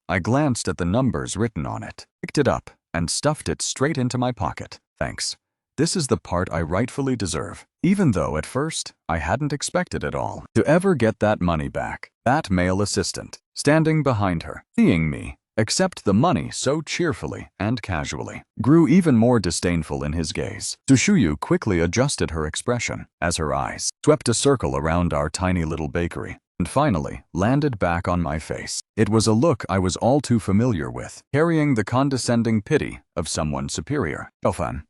I glanced at the numbers written on it, picked it up, and stuffed it straight into my pocket. Thanks. This is the part I rightfully deserve, even though at first I hadn't expected at all to ever get that money back. That male assistant, standing behind her, seeing me accept the money so cheerfully and casually, grew even more disdainful in his gaze. Su Shuyu quickly adjusted her expression as her eyes swept a circle around our tiny little bakery and finally landed back on my face. It was a look I was all too familiar with, carrying the condescending pity of someone superior. "Fan."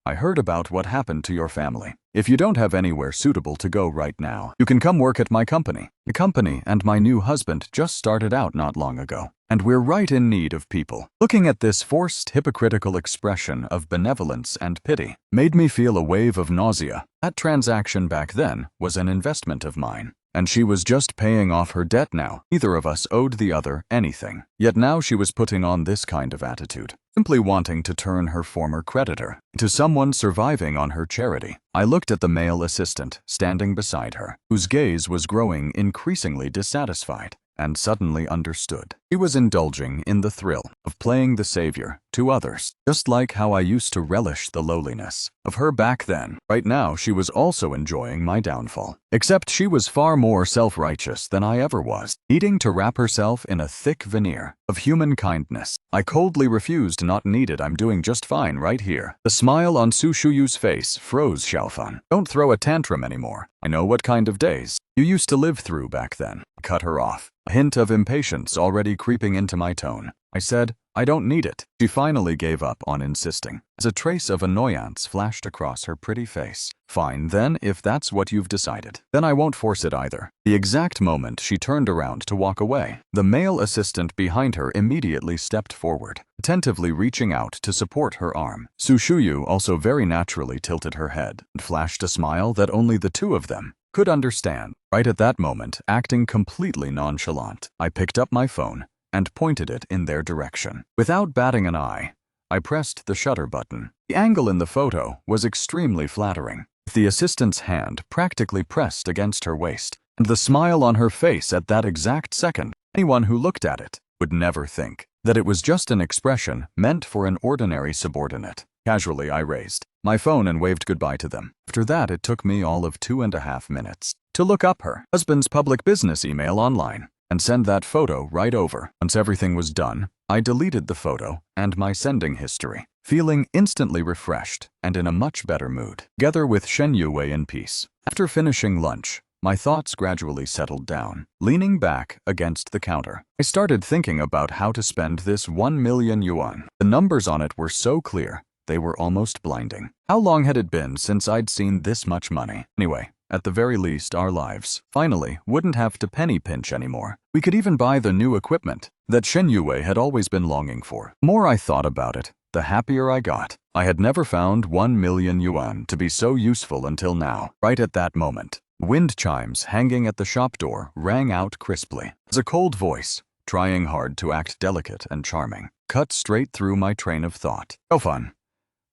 I heard about what happened to your family. If you don't have anywhere suitable to go right now, you can come work at my company. The company and my new husband just started out not long ago, and we're right in need of people." Looking at this forced, hypocritical expression of benevolence and pity made me feel a wave of nausea. That transaction back then was an investment of mine, and she was just paying off her debt now. Neither of us owed the other anything. Yet now she was putting on this kind of attitude, simply wanting to turn her former creditor into someone surviving on her charity. I looked at the male assistant standing beside her, whose gaze was growing increasingly dissatisfied, and suddenly understood. He was indulging in the thrill of playing the savior to others, just like how I used to relish the lowliness of her back then. Right now, she was also enjoying my downfall, except she was far more self-righteous than I ever was, needing to wrap herself in a thick veneer of human kindness. I coldly refused. "Not needed, I'm doing just fine right here." The smile on Su Shuyu's face froze Xiaofan. "Don't throw a tantrum anymore. I know what kind of days you used to live through back then." Cut her off, a hint of impatience already creeping into my tone. I said, "I don't need it." She finally gave up on insisting, as a trace of annoyance flashed across her pretty face. "Fine then, if that's what you've decided. Then I won't force it either." The exact moment she turned around to walk away, the male assistant behind her immediately stepped forward, attentively reaching out to support her arm. Su Shuyu also very naturally tilted her head and flashed a smile that only the two of them could understand. Right at that moment, acting completely nonchalant, I picked up my phone and pointed it in their direction. Without batting an eye, I pressed the shutter button. The angle in the photo was extremely flattering, with the assistant's hand practically pressed against her waist, and the smile on her face at that exact second. Anyone who looked at it would never think that it was just an expression meant for an ordinary subordinate. Casually, I raised my phone and waved goodbye to them. After that, it took me all of 2.5 minutes to look up her husband's public business email online and send that photo right over. Once everything was done, I deleted the photo and my sending history, feeling instantly refreshed and in a much better mood, together with Shen Yue in peace. After finishing lunch, my thoughts gradually settled down. Leaning back against the counter, I started thinking about how to spend this 1 million yuan. The numbers on it were so clear, they were almost blinding. How long had it been since I'd seen this much money? Anyway, at the very least, our lives finally wouldn't have to penny pinch anymore. We could even buy the new equipment that Shen Yue had always been longing for. The more I thought about it, the happier I got. I had never found 1 million yuan to be so useful until now. Right at that moment, wind chimes hanging at the shop door rang out crisply, as a cold voice, trying hard to act delicate and charming, cut straight through my train of thought. "Oh, fun."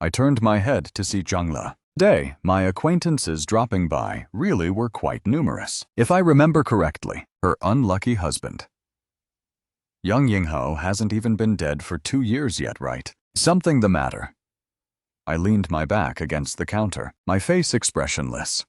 I turned my head to see Zhangla. Today, my acquaintances dropping by really were quite numerous. If I remember correctly, her unlucky husband, Yang Yinghao, hasn't even been dead for 2 years yet, right? Something the matter? I leaned my back against the counter, my face expressionless.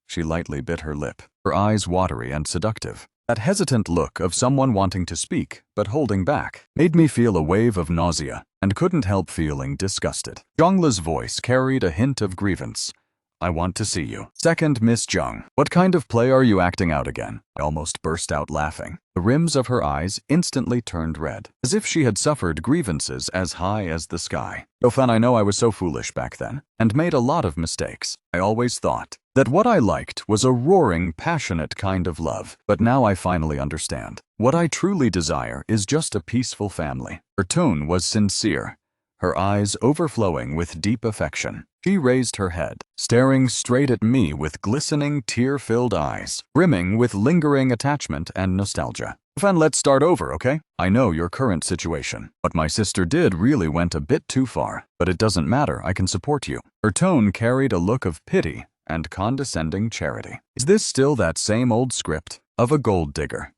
She lightly bit her lip, her eyes watery and seductive. That hesitant look of someone wanting to speak but holding back made me feel a wave of nausea and couldn't help feeling disgusted. Zhangla's voice carried a hint of grievance. "I want to see you." "Second, Miss Zhang, what kind of play are you acting out again?" I almost burst out laughing. The rims of her eyes instantly turned red, as if she had suffered grievances as high as the sky. "Yofan, I know I was so foolish back then, and made a lot of mistakes. I always thought that what I liked was a roaring, passionate kind of love, but now I finally understand. What I truly desire is just a peaceful family." Her tone was sincere, her eyes overflowing with deep affection. She raised her head, staring straight at me with glistening, tear-filled eyes, brimming with lingering attachment and nostalgia. "Fan, let's start over, okay? I know your current situation. What my sister did really went a bit too far, but it doesn't matter, I can support you." Her tone carried a look of pity and condescending charity. Is this still that same old script of a gold digger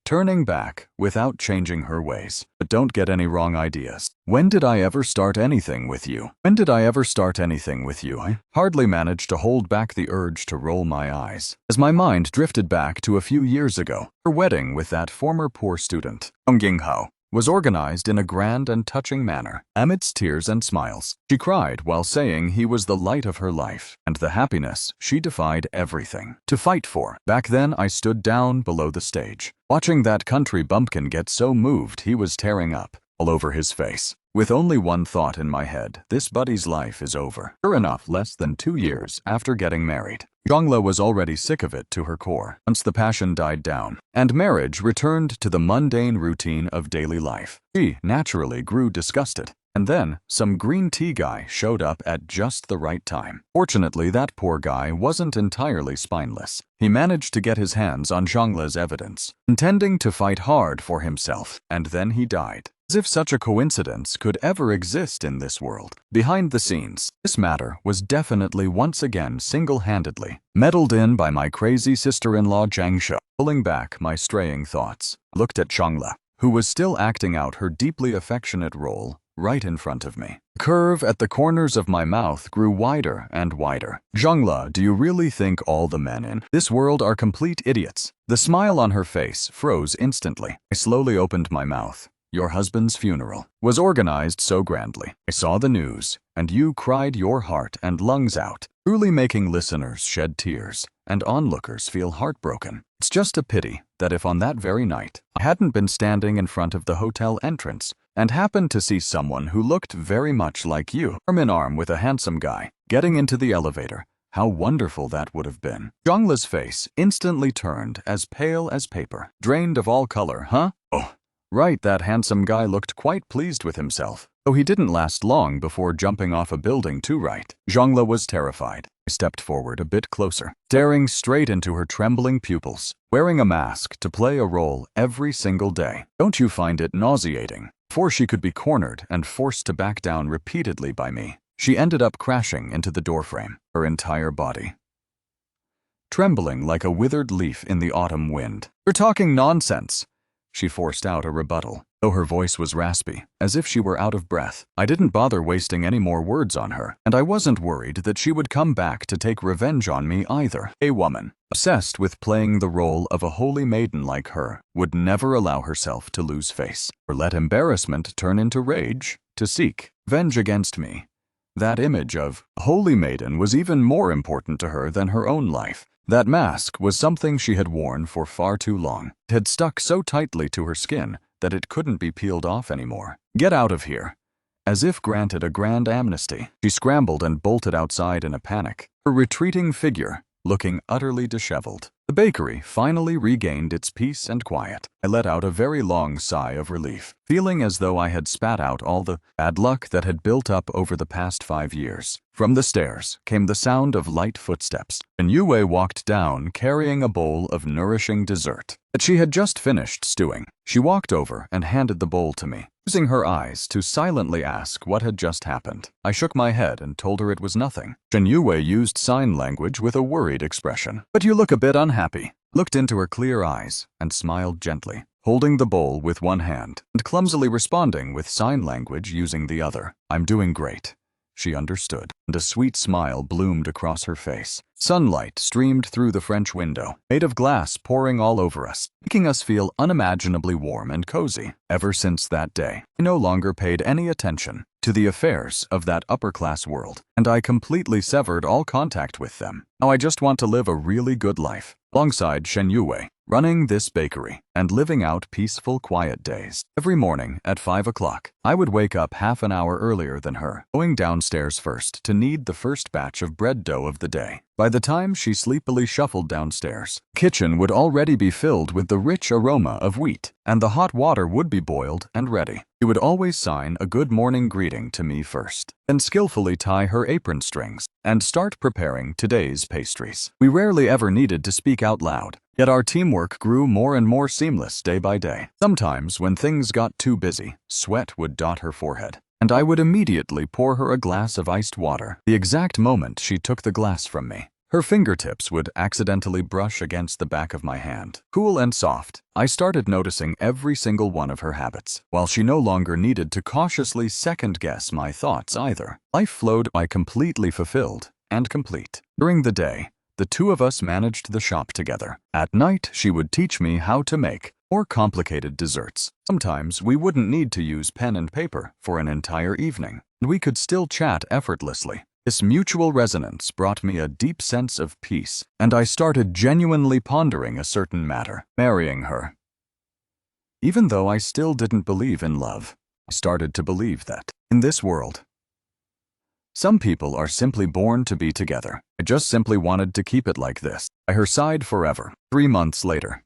turning back without changing her ways? But don't get any wrong ideas. When did I ever start anything with you? When did I ever start anything with you? I hardly managed to hold back the urge to roll my eyes, as my mind drifted back to a few years ago. Her wedding with that former poor student, Yang Yinghao, was organized in a grand and touching manner. Amidst tears and smiles, she cried while saying he was the light of her life and the happiness she defied everything to fight for. Back then, I stood down below the stage, watching that country bumpkin get so moved he was tearing up. all over his face. With only one thought in my head, this buddy's life is over. Sure enough, less than 2 years after getting married, Jongla was already sick of it to her core. Once the passion died down, and marriage returned to the mundane routine of daily life, she naturally grew disgusted. And then, some green tea guy showed up at just the right time. Fortunately, that poor guy wasn't entirely spineless. He managed to get his hands on Zhangle's evidence, intending to fight hard for himself, and then he died. As if such a coincidence could ever exist in this world. Behind the scenes, this matter was definitely once again single-handedly meddled in by my crazy sister-in-law Zhang She. Pulling back my straying thoughts, looked at Zhangla, who was still acting out her deeply affectionate role right in front of me. The curve at the corners of my mouth grew wider and wider. Zhangla, do you really think all the men in this world are complete idiots? The smile on her face froze instantly. I slowly opened my mouth. Your husband's funeral was organized so grandly. I saw the news, and you cried your heart and lungs out, truly making listeners shed tears and onlookers feel heartbroken. It's just a pity that if on that very night I hadn't been standing in front of the hotel entrance and happened to see someone who looked very much like you, arm in arm with a handsome guy, getting into the elevator, how wonderful that would have been. Zhangla's face instantly turned as pale as paper. Drained of all color, huh? Oh. Right, that handsome guy looked quite pleased with himself, though he didn't last long before jumping off a building too, right? Zhangla was terrified. I stepped forward a bit closer, staring straight into her trembling pupils, wearing a mask to play a role every single day. Don't you find it nauseating? Before she could be cornered and forced to back down repeatedly by me, she ended up crashing into the doorframe, her entire body trembling like a withered leaf in the autumn wind. You're talking nonsense. She forced out a rebuttal, though her voice was raspy, as if she were out of breath. I didn't bother wasting any more words on her, and I wasn't worried that she would come back to take revenge on me either. A woman, obsessed with playing the role of a holy maiden like her, would never allow herself to lose face, or let embarrassment turn into rage, to seek revenge against me. That image of a holy maiden was even more important to her than her own life. That mask was something she had worn for far too long. It had stuck so tightly to her skin that it couldn't be peeled off anymore. Get out of here. As if granted a grand amnesty, she scrambled and bolted outside in a panic, her retreating figure looking utterly disheveled. The bakery finally regained its peace and quiet. I let out a very long sigh of relief, feeling as though I had spat out all the bad luck that had built up over the past 5 years. From the stairs came the sound of light footsteps, and Yue walked down carrying a bowl of nourishing dessert that she had just finished stewing. She walked over and handed the bowl to me, using her eyes to silently ask what had just happened. I shook my head and told her it was nothing. Shen Yue used sign language with a worried expression. But you look a bit unhappy. Looked into her clear eyes and smiled gently, holding the bowl with one hand and clumsily responding with sign language using the other. I'm doing great. She understood, and a sweet smile bloomed across her face. Sunlight streamed through the French window, made of glass pouring all over us, making us feel unimaginably warm and cozy. Ever since that day, I no longer paid any attention to the affairs of that upper-class world, and I completely severed all contact with them. Now I just want to live a really good life, alongside Shen Yue, running this bakery, and living out peaceful, quiet days. Every morning at 5 o'clock, I would wake up half an hour earlier than her, going downstairs first to knead the first batch of bread dough of the day. By the time she sleepily shuffled downstairs, the kitchen would already be filled with the rich aroma of wheat, and the hot water would be boiled and ready. She would always sign a good morning greeting to me first, then skillfully tie her apron strings, and start preparing today's pastries. We rarely ever needed to speak out loud, yet our teamwork grew more and more seamless day by day. Sometimes, when things got too busy, sweat would dot her forehead, and I would immediately pour her a glass of iced water the exact moment she took the glass from me. Her fingertips would accidentally brush against the back of my hand. Cool and soft, I started noticing every single one of her habits, while she no longer needed to cautiously second-guess my thoughts either. Life flowed by completely fulfilled and complete. During the day, the two of us managed the shop together. At night, she would teach me how to make more complicated desserts. Sometimes we wouldn't need to use pen and paper for an entire evening, and we could still chat effortlessly. This mutual resonance brought me a deep sense of peace, and I started genuinely pondering a certain matter: marrying her. Even though I still didn't believe in love, I started to believe that, in this world, some people are simply born to be together. I just simply wanted to keep it like this, by her side forever. 3 months later,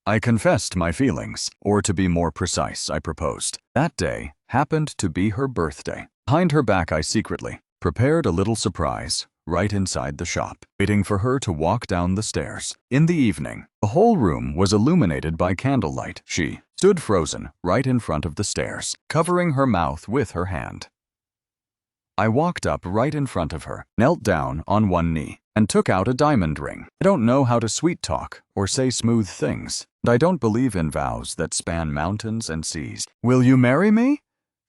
I confessed my feelings, or to be more precise, I proposed. That day happened to be her birthday. Behind her back, I secretly prepared a little surprise right inside the shop, waiting for her to walk down the stairs. In the evening, the whole room was illuminated by candlelight. She stood frozen right in front of the stairs, covering her mouth with her hand. I walked up right in front of her, knelt down on one knee, and took out a diamond ring. I don't know how to sweet talk or say smooth things, and I don't believe in vows that span mountains and seas. "Will you marry me?"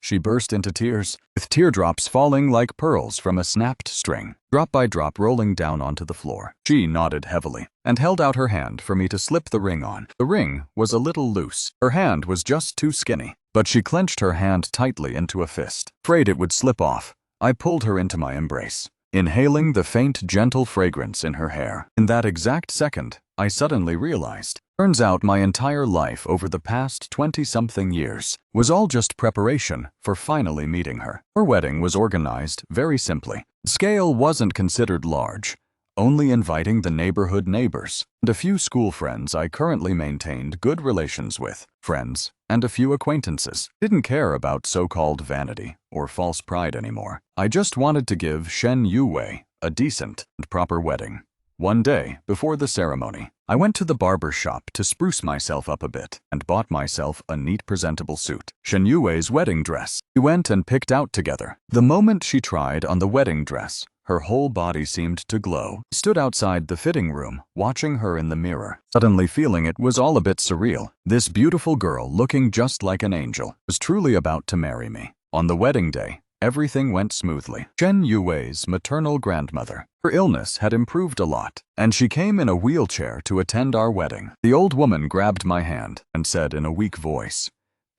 She burst into tears, with teardrops falling like pearls from a snapped string, drop by drop rolling down onto the floor. She nodded heavily and held out her hand for me to slip the ring on. The ring was a little loose. Her hand was just too skinny, but she clenched her hand tightly into a fist. Afraid it would slip off, I pulled her into my embrace, inhaling the faint, gentle fragrance in her hair. In that exact second, I suddenly realized, turns out my entire life over the past 20-something years was all just preparation for finally meeting her. Her wedding was organized very simply. The scale wasn't considered large, only inviting the neighborhood neighbors and a few school friends I currently maintained good relations with, friends, and a few acquaintances. Didn't care about so-called vanity or false pride anymore. I just wanted to give Shen Yue a decent and proper wedding. One day, before the ceremony, I went to the barber shop to spruce myself up a bit and bought myself a neat presentable suit, Shen Yue's wedding dress. We went and picked out together. The moment she tried on the wedding dress, her whole body seemed to glow. I stood outside the fitting room, watching her in the mirror, suddenly feeling it was all a bit surreal. This beautiful girl, looking just like an angel, was truly about to marry me. On the wedding day, everything went smoothly. Shen Yue's maternal grandmother, her illness had improved a lot, and she came in a wheelchair to attend our wedding. The old woman grabbed my hand and said in a weak voice,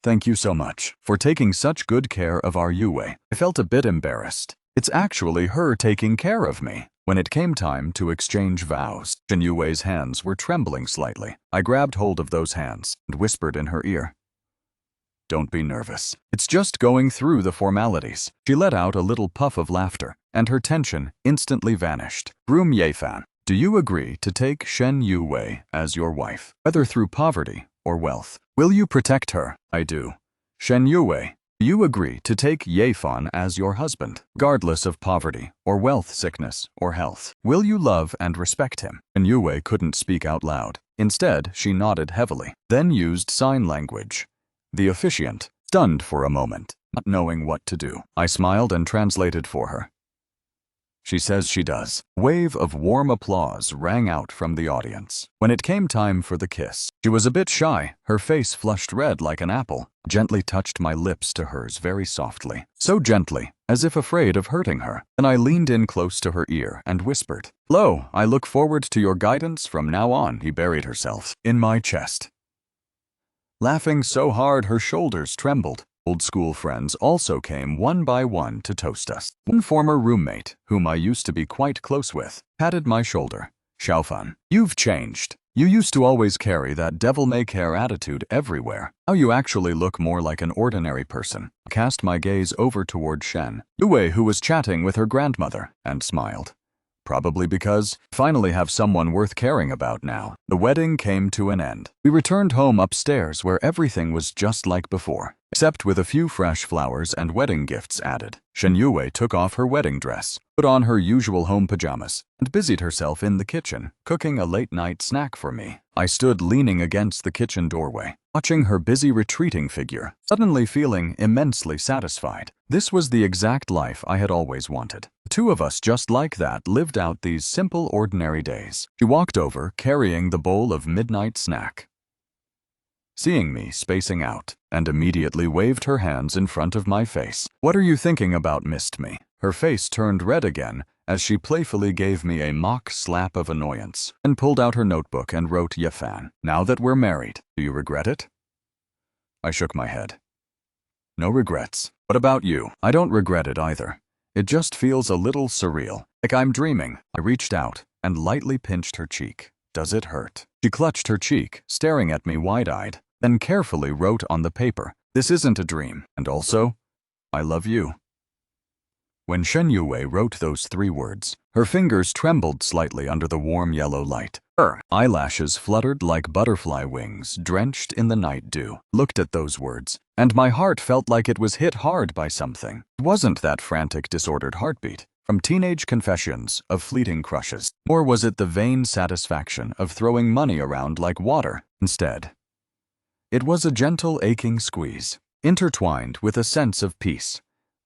"Thank you so much for taking such good care of our Yue." I felt a bit embarrassed. It's actually her taking care of me. When it came time to exchange vows, Shen Yue's hands were trembling slightly. I grabbed hold of those hands and whispered in her ear, "Don't be nervous. It's just going through the formalities." She let out a little puff of laughter, and her tension instantly vanished. "Groom Yefan, do you agree to take Shen Yue as your wife, whether through poverty or wealth? Will you protect her?" "I do." "Shen Yue, do you agree to take Yefan as your husband, regardless of poverty or wealth, sickness or health? Will you love and respect him?" Shen Yue couldn't speak out loud. Instead, she nodded heavily, then used sign language. The officiant, stunned for a moment, not knowing what to do. I smiled and translated for her. "She says she does." A wave of warm applause rang out from the audience. When it came time for the kiss, she was a bit shy, her face flushed red like an apple, gently touched my lips to hers very softly, so gently, as if afraid of hurting her. Then I leaned in close to her ear and whispered, "Hello, I look forward to your guidance from now on." He buried herself in my chest, laughing so hard her shoulders trembled. Old school friends also came one by one to toast us. One former roommate, whom I used to be quite close with, patted my shoulder. "Xiaofan, you've changed. You used to always carry that devil-may-care attitude everywhere. Now you actually look more like an ordinary person." I cast my gaze over toward Shen Yue, who was chatting with her grandmother, and smiled. Probably because I finally have someone worth caring about now. The wedding came to an end. We returned home upstairs where everything was just like before, except with a few fresh flowers and wedding gifts added. Shen Yue took off her wedding dress, put on her usual home pajamas, and busied herself in the kitchen, cooking a late-night snack for me. I stood leaning against the kitchen doorway, watching her busy retreating figure, suddenly feeling immensely satisfied. This was the exact life I had always wanted. The two of us just like that lived out these simple, ordinary days. She walked over, carrying the bowl of midnight snack, seeing me spacing out, and immediately waved her hands in front of my face. "What are you thinking about?" missed me. Her face turned red again as she playfully gave me a mock slap of annoyance, and pulled out her notebook and wrote, "Yefan, now that we're married, do you regret it?" I shook my head. "No regrets. What about you?" "I don't regret it either. It just feels a little surreal, like I'm dreaming." I reached out and lightly pinched her cheek. "Does it hurt?" She clutched her cheek, staring at me wide-eyed, then carefully wrote on the paper, This isn't a dream. And also, I love you. When Shen Yue wrote those 3 words, her fingers trembled slightly under the warm yellow light. Her eyelashes fluttered like butterfly wings drenched in the night dew. Looked at those words, and my heart felt like it was hit hard by something. It wasn't that frantic, disordered heartbeat from teenage confessions of fleeting crushes, or was it the vain satisfaction of throwing money around like water. Instead, it was a gentle, aching squeeze, intertwined with a sense of peace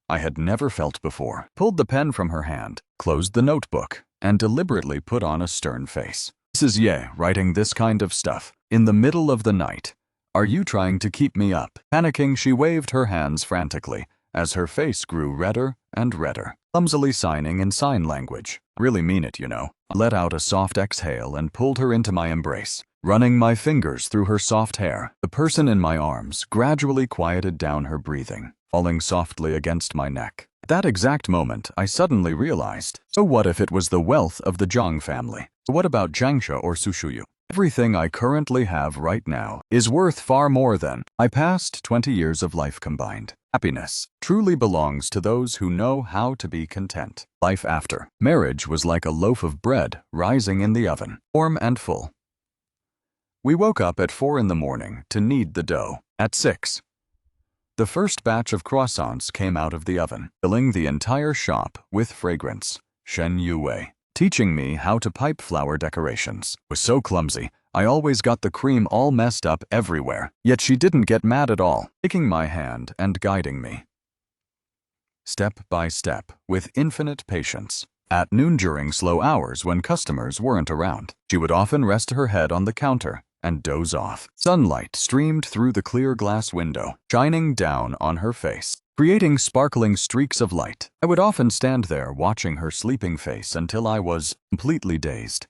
I had never felt before. Pulled the pen from her hand, closed the notebook, and deliberately put on a stern face. Mrs. Ye, writing this kind of stuff in the middle of the night. Are you trying to keep me up? Panicking, she waved her hands frantically as her face grew redder and redder, clumsily signing in sign language. Really mean it, you know. I let out a soft exhale and pulled her into my embrace, running my fingers through her soft hair. The person in my arms gradually quieted down her breathing, falling softly against my neck. At that exact moment, I suddenly realized, so what if it was the wealth of the Zhang family? What about Jiangsha or Sushuyu? Everything I currently have right now is worth far more than my past 20 years of life combined. Happiness truly belongs to those who know how to be content. Life after marriage was like a loaf of bread rising in the oven, warm and full. We woke up at 4 in the morning to knead the dough. At 6, the first batch of croissants came out of the oven, filling the entire shop with fragrance. Shen Yue, teaching me how to pipe flower decorations, was so clumsy. I always got the cream all messed up everywhere, yet she didn't get mad at all, taking my hand and guiding me step by step with infinite patience. At noon, during slow hours when customers weren't around, she would often rest her head on the counter and doze off. Sunlight streamed through the clear glass window, shining down on her face, creating sparkling streaks of light. I would often stand there watching her sleeping face until I was completely dazed.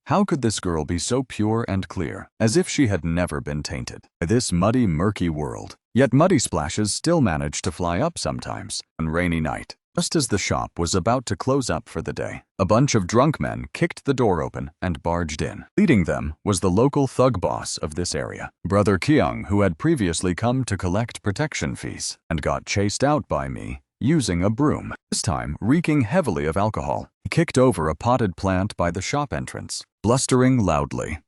How could this girl be so pure and clear, as if she had never been tainted by this muddy, murky world? Yet muddy splashes still managed to fly up sometimes. On rainy night, just as the shop was about to close up for the day, a bunch of drunk men kicked the door open and barged in. Leading them was the local thug boss of this area, Brother Qiang, who had previously come to collect protection fees and got chased out by me using a broom, this time reeking heavily of alcohol. He kicked over a potted plant by the shop entrance, blustering loudly.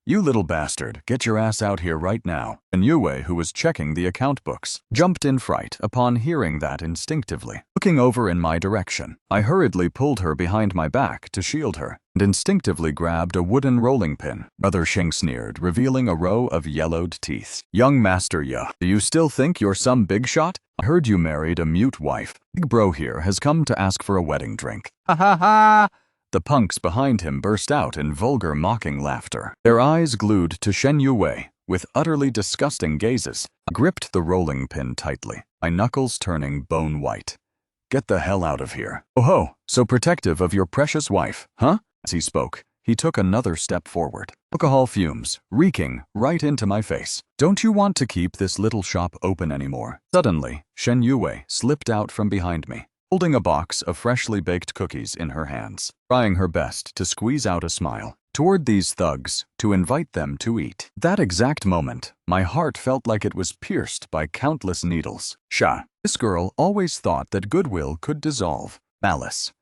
You little bastard, get your ass out here right now. And Yue, who was checking the account books, jumped in fright upon hearing that instinctively. Looking over in my direction, I hurriedly pulled her behind my back to shield her and instinctively grabbed a wooden rolling pin. Brother Xing sneered, revealing a row of yellowed teeth. Young Master Ya, do you still think you're some big shot? I heard you married a mute wife. Big bro here has come to ask for a wedding drink. Ha ha ha! The punks behind him burst out in vulgar, mocking laughter, their eyes glued to Shen Yue with utterly disgusting gazes. I gripped the rolling pin tightly, my knuckles turning bone white. Get the hell out of here. Oh ho, so protective of your precious wife, huh? As he spoke, he took another step forward, alcohol fumes reeking right into my face. Don't you want to keep this little shop open anymore? Suddenly, Shen Yue slipped out from behind me, holding a box of freshly baked cookies in her hands, trying her best to squeeze out a smile toward these thugs to invite them to eat. That exact moment, my heart felt like it was pierced by countless needles. This girl always thought that goodwill could dissolve malice.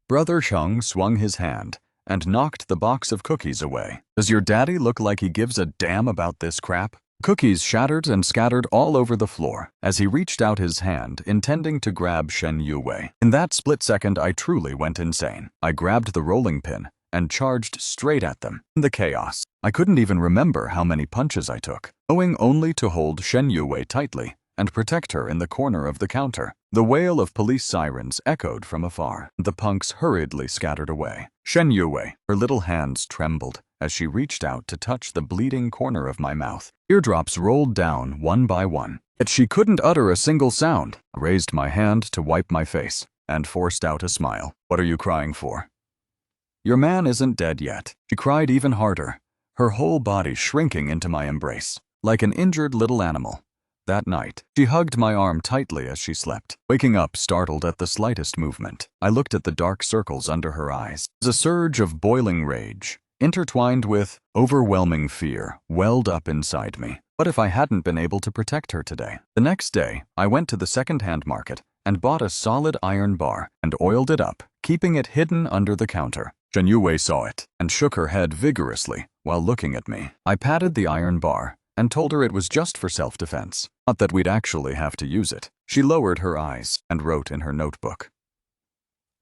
Brother Sheng swung his hand and knocked the box of cookies away. Does your daddy look like he gives a damn about this crap? Cookies shattered and scattered all over the floor as he reached out his hand, intending to grab Shen Yue. In that split second, I truly went insane. I grabbed the rolling pin and charged straight at them. In the chaos, I couldn't even remember how many punches I took, owing only to hold Shen Yue tightly and protect her in the corner of the counter. The wail of police sirens echoed from afar. The punks hurriedly scattered away. Shen Yue, her little hands trembled as she reached out to touch the bleeding corner of my mouth. Eardrops rolled down one by one, yet she couldn't utter a single sound. I raised my hand to wipe my face and forced out a smile. What are you crying for? Your man isn't dead yet. She cried even harder, her whole body shrinking into my embrace, like an injured little animal. That night, she hugged my arm tightly as she slept, waking up startled at the slightest movement. I looked at the dark circles under her eyes. A surge of boiling rage, intertwined with overwhelming fear, welled up inside me. What if I hadn't been able to protect her today? The next day, I went to the second-hand market and bought a solid iron bar and oiled it up, keeping it hidden under the counter. Shen Yue saw it and shook her head vigorously while looking at me. I patted the iron bar and told her it was just for self-defense, not that we'd actually have to use it. She lowered her eyes and wrote in her notebook,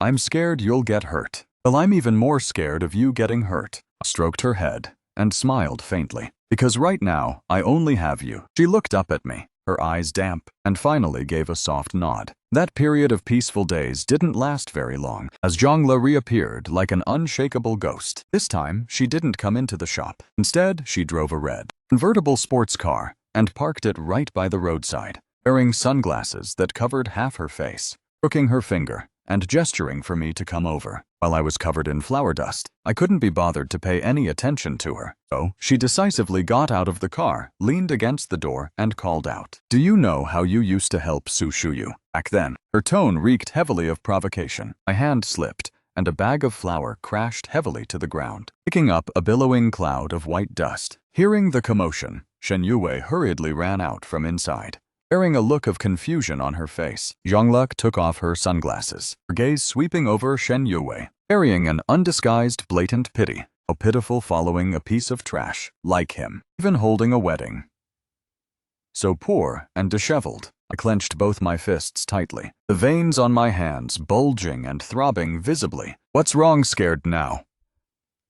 "I'm scared you'll get hurt." "Well, I'm even more scared of you getting hurt." I stroked her head and smiled faintly. "Because right now, I only have you." She looked up at me, her eyes damp, and finally gave a soft nod. That period of peaceful days didn't last very long, as Zhongla reappeared like an unshakable ghost. This time, she didn't come into the shop. Instead, she drove a red, convertible sports car and parked it right by the roadside, wearing sunglasses that covered half her face, crooking her finger and gesturing for me to come over. While I was covered in flour dust, I couldn't be bothered to pay any attention to her. So she decisively got out of the car, leaned against the door, and called out, "Do you know how you used to help Su Shuyu back then?" Her tone reeked heavily of provocation. My hand slipped, and a bag of flour crashed heavily to the ground, picking up a billowing cloud of white dust. Hearing the commotion, Shen Yue hurriedly ran out from inside, bearing a look of confusion on her face. Zhongla took off her sunglasses, her gaze sweeping over Shen Yue, carrying an undisguised blatant pity. How pitiful following a piece of trash like him, even holding a wedding. So poor and disheveled. I clenched both my fists tightly, the veins on my hands bulging and throbbing visibly. "What's wrong, scared now?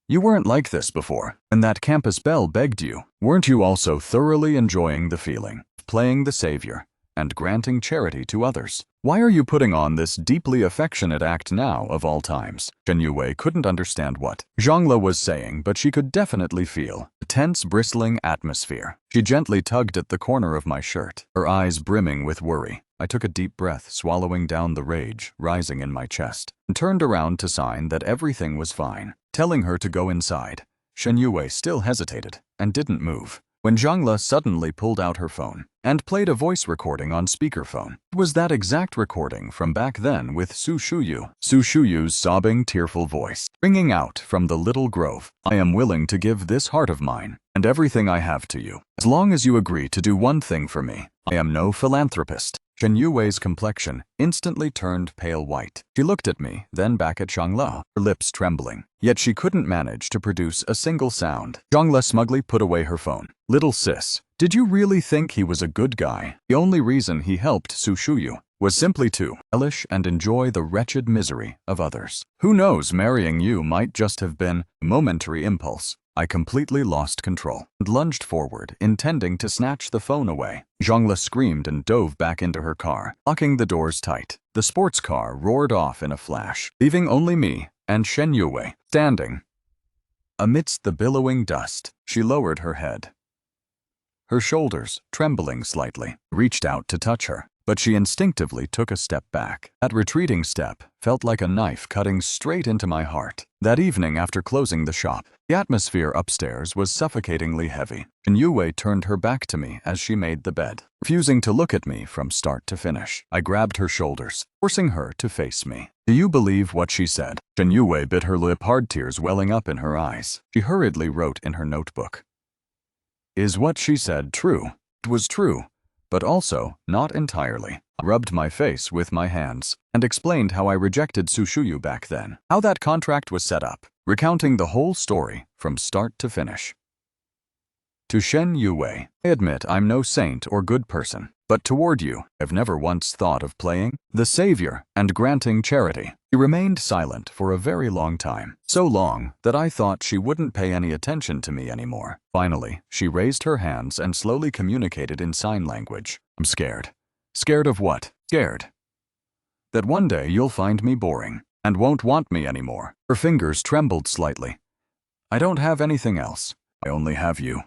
You weren't like this before. When that campus belle begged you, weren't you also thoroughly enjoying the feeling of playing the savior and granting charity to others? Why are you putting on this deeply affectionate act now of all times?" Shen Yue couldn't understand what Zhongla was saying, but she could definitely feel the tense, bristling atmosphere. She gently tugged at the corner of my shirt, her eyes brimming with worry. I took a deep breath, swallowing down the rage rising in my chest, and turned around to sign that everything was fine, telling her to go inside. Shen Yue still hesitated and didn't move, when Zhongla suddenly pulled out her phone and played a voice recording on speakerphone. It was that exact recording from back then with Su Shuyu. Su Shuyu's sobbing, tearful voice, ringing out from the little grove. "I am willing to give this heart of mine and everything I have to you, as long as you agree to do one thing for me. I am no philanthropist." Shen Yue's complexion instantly turned pale white. She looked at me, then back at Zhongla, her lips trembling. Yet she couldn't manage to produce a single sound. Zhongla smugly put away her phone. "Little sis, did you really think he was a good guy? The only reason he helped Su Shuyu was simply to relish and enjoy the wretched misery of others. Who knows, marrying you might just have been a momentary impulse." I completely lost control and lunged forward, intending to snatch the phone away. Zhongla screamed and dove back into her car, locking the doors tight. The sports car roared off in a flash, leaving only me and Shen Yue standing. Amidst the billowing dust, she lowered her head, her shoulders trembling slightly. Reached out to touch her, but she instinctively took a step back. That retreating step felt like a knife cutting straight into my heart. That evening after closing the shop, the atmosphere upstairs was suffocatingly heavy. And Yue turned her back to me as she made the bed, refusing to look at me from start to finish. I grabbed her shoulders, forcing her to face me. "Do you believe what she said?" Shen Yue bit her lip, hard tears welling up in her eyes. She hurriedly wrote in her notebook, "Is what she said true?" It was true, but also not entirely. I rubbed my face with my hands and explained how I rejected Su Shuyu back then, how that contract was set up, recounting the whole story from start to finish. To Shen Yue, "I admit I'm no saint or good person, but toward you, I've never once thought of playing the savior and granting charity." She remained silent for a very long time, so long that I thought she wouldn't pay any attention to me anymore. Finally, she raised her hands and slowly communicated in sign language. "I'm scared." "Scared of what?" "Scared that one day you'll find me boring and won't want me anymore." Her fingers trembled slightly. "I don't have anything else. I only have you."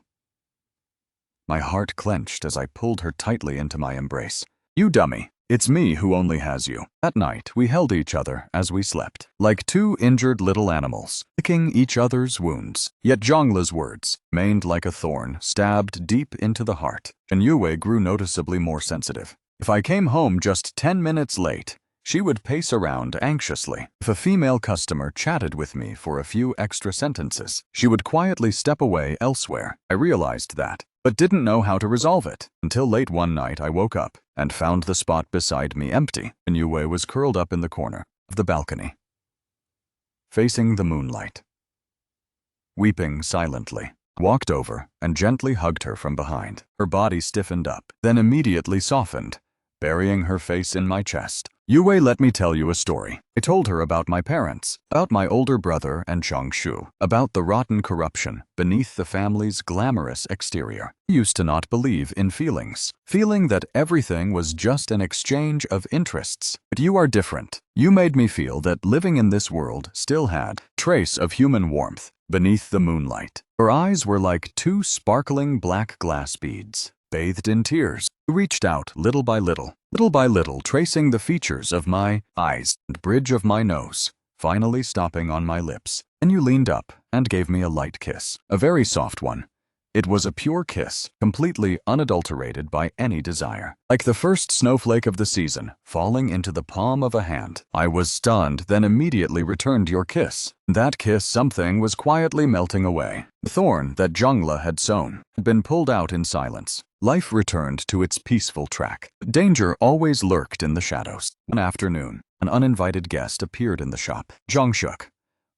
My heart clenched as I pulled her tightly into my embrace. "You dummy. It's me who only has you." That night, we held each other as we slept, like two injured little animals, licking each other's wounds. Yet Zhongla's words remained like a thorn, stabbed deep into the heart, and Yue grew noticeably more sensitive. If I came home just 10 minutes late, she would pace around anxiously. If a female customer chatted with me for a few extra sentences, she would quietly step away elsewhere. I realized that but didn't know how to resolve it. Until late one night I woke up and found the spot beside me empty, and Yue was curled up in the corner of the balcony, facing the moonlight. Weeping silently, walked over and gently hugged her from behind. Her body stiffened up, then immediately softened, burying her face in my chest. Yue, let me tell you a story. I told her about my parents, about my older brother and Changshu, about the rotten corruption beneath the family's glamorous exterior. I used to not believe in feelings, feeling that everything was just an exchange of interests. But you are different. You made me feel that living in this world still had trace of human warmth beneath the moonlight. Her eyes were like two sparkling black glass beads, bathed in tears. You reached out little by little, tracing the features of my eyes and bridge of my nose, finally stopping on my lips. And you leaned up and gave me a light kiss, a very soft one. It was a pure kiss, completely unadulterated by any desire. Like the first snowflake of the season, falling into the palm of a hand. I was stunned, then immediately returned your kiss. That kiss, something was quietly melting away. The thorn that Zhengla had sown had been pulled out in silence. Life returned to its peaceful track. Danger always lurked in the shadows. One afternoon, an uninvited guest appeared in the shop. Zhang shook.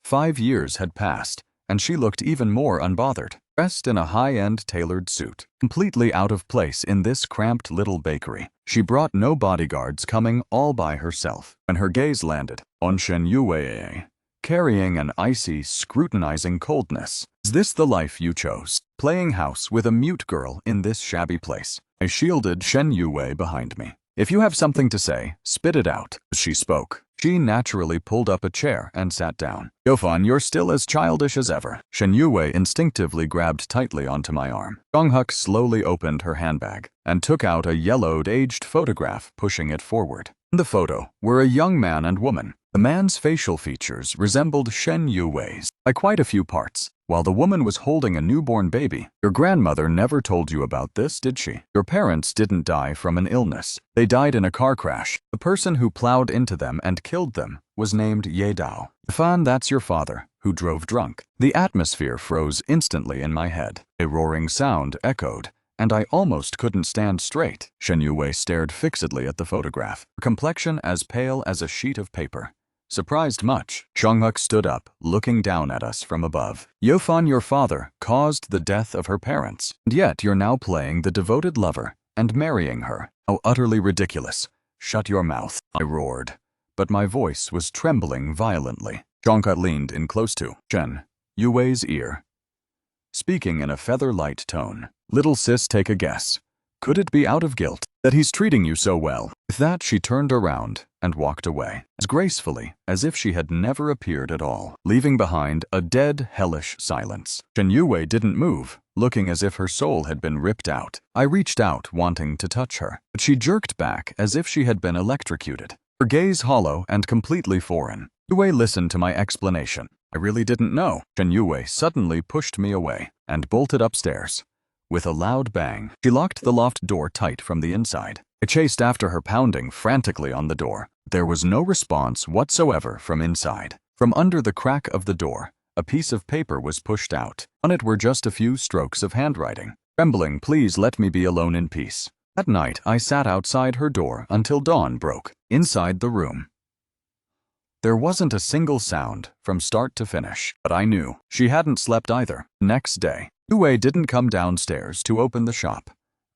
5 years had passed, and she looked even more unbothered, dressed in a high-end tailored suit, completely out of place in this cramped little bakery. She brought no bodyguards, coming all by herself. When her gaze landed on Shen Yue, carrying an icy, scrutinizing coldness. Is this the life you chose? Playing house with a mute girl in this shabby place. I shielded Shen Yue behind me. If you have something to say, spit it out. As she spoke, she naturally pulled up a chair and sat down. Yofan, you're still as childish as ever. Shen Yue instinctively grabbed tightly onto my arm. Zhonghuk slowly opened her handbag and took out a yellowed, aged photograph, pushing it forward. In the photo were a young man and woman. The man's facial features resembled Shen Yue's by quite a few parts, while the woman was holding a newborn baby. Your grandmother never told you about this, did she? Your parents didn't die from an illness. They died in a car crash. The person who plowed into them and killed them was named Ye Dao. Fan, that's your father, who drove drunk. The atmosphere froze instantly in my head. A roaring sound echoed, and I almost couldn't stand straight. Shen Yue stared fixedly at the photograph, her complexion as pale as a sheet of paper. Surprised much, Zhonghuk stood up, looking down at us from above. Yofan, your father caused the death of her parents, and yet you're now playing the devoted lover and marrying her. How utterly ridiculous. Shut your mouth, I roared, but my voice was trembling violently. Zhonghuk leaned in close to Shen Yue's ear, speaking in a feather-light tone. Little sis, take a guess. Could it be out of guilt that he's treating you so well? With that, she turned around and walked away, as gracefully as if she had never appeared at all, leaving behind a dead, hellish silence. Shen Yue didn't move, looking as if her soul had been ripped out. I reached out, wanting to touch her, but she jerked back as if she had been electrocuted, her gaze hollow and completely foreign. Yue listened to my explanation. I really didn't know. Shen Yue suddenly pushed me away and bolted upstairs. With a loud bang, she locked the loft door tight from the inside. I chased after her, pounding frantically on the door. There was no response whatsoever from inside. From under the crack of the door, a piece of paper was pushed out. On it were just a few strokes of handwriting. Trembling, please let me be alone in peace. That night, I sat outside her door until dawn broke. Inside the room, there wasn't a single sound from start to finish, but I knew she hadn't slept either. Next day, Yue didn't come downstairs to open the shop.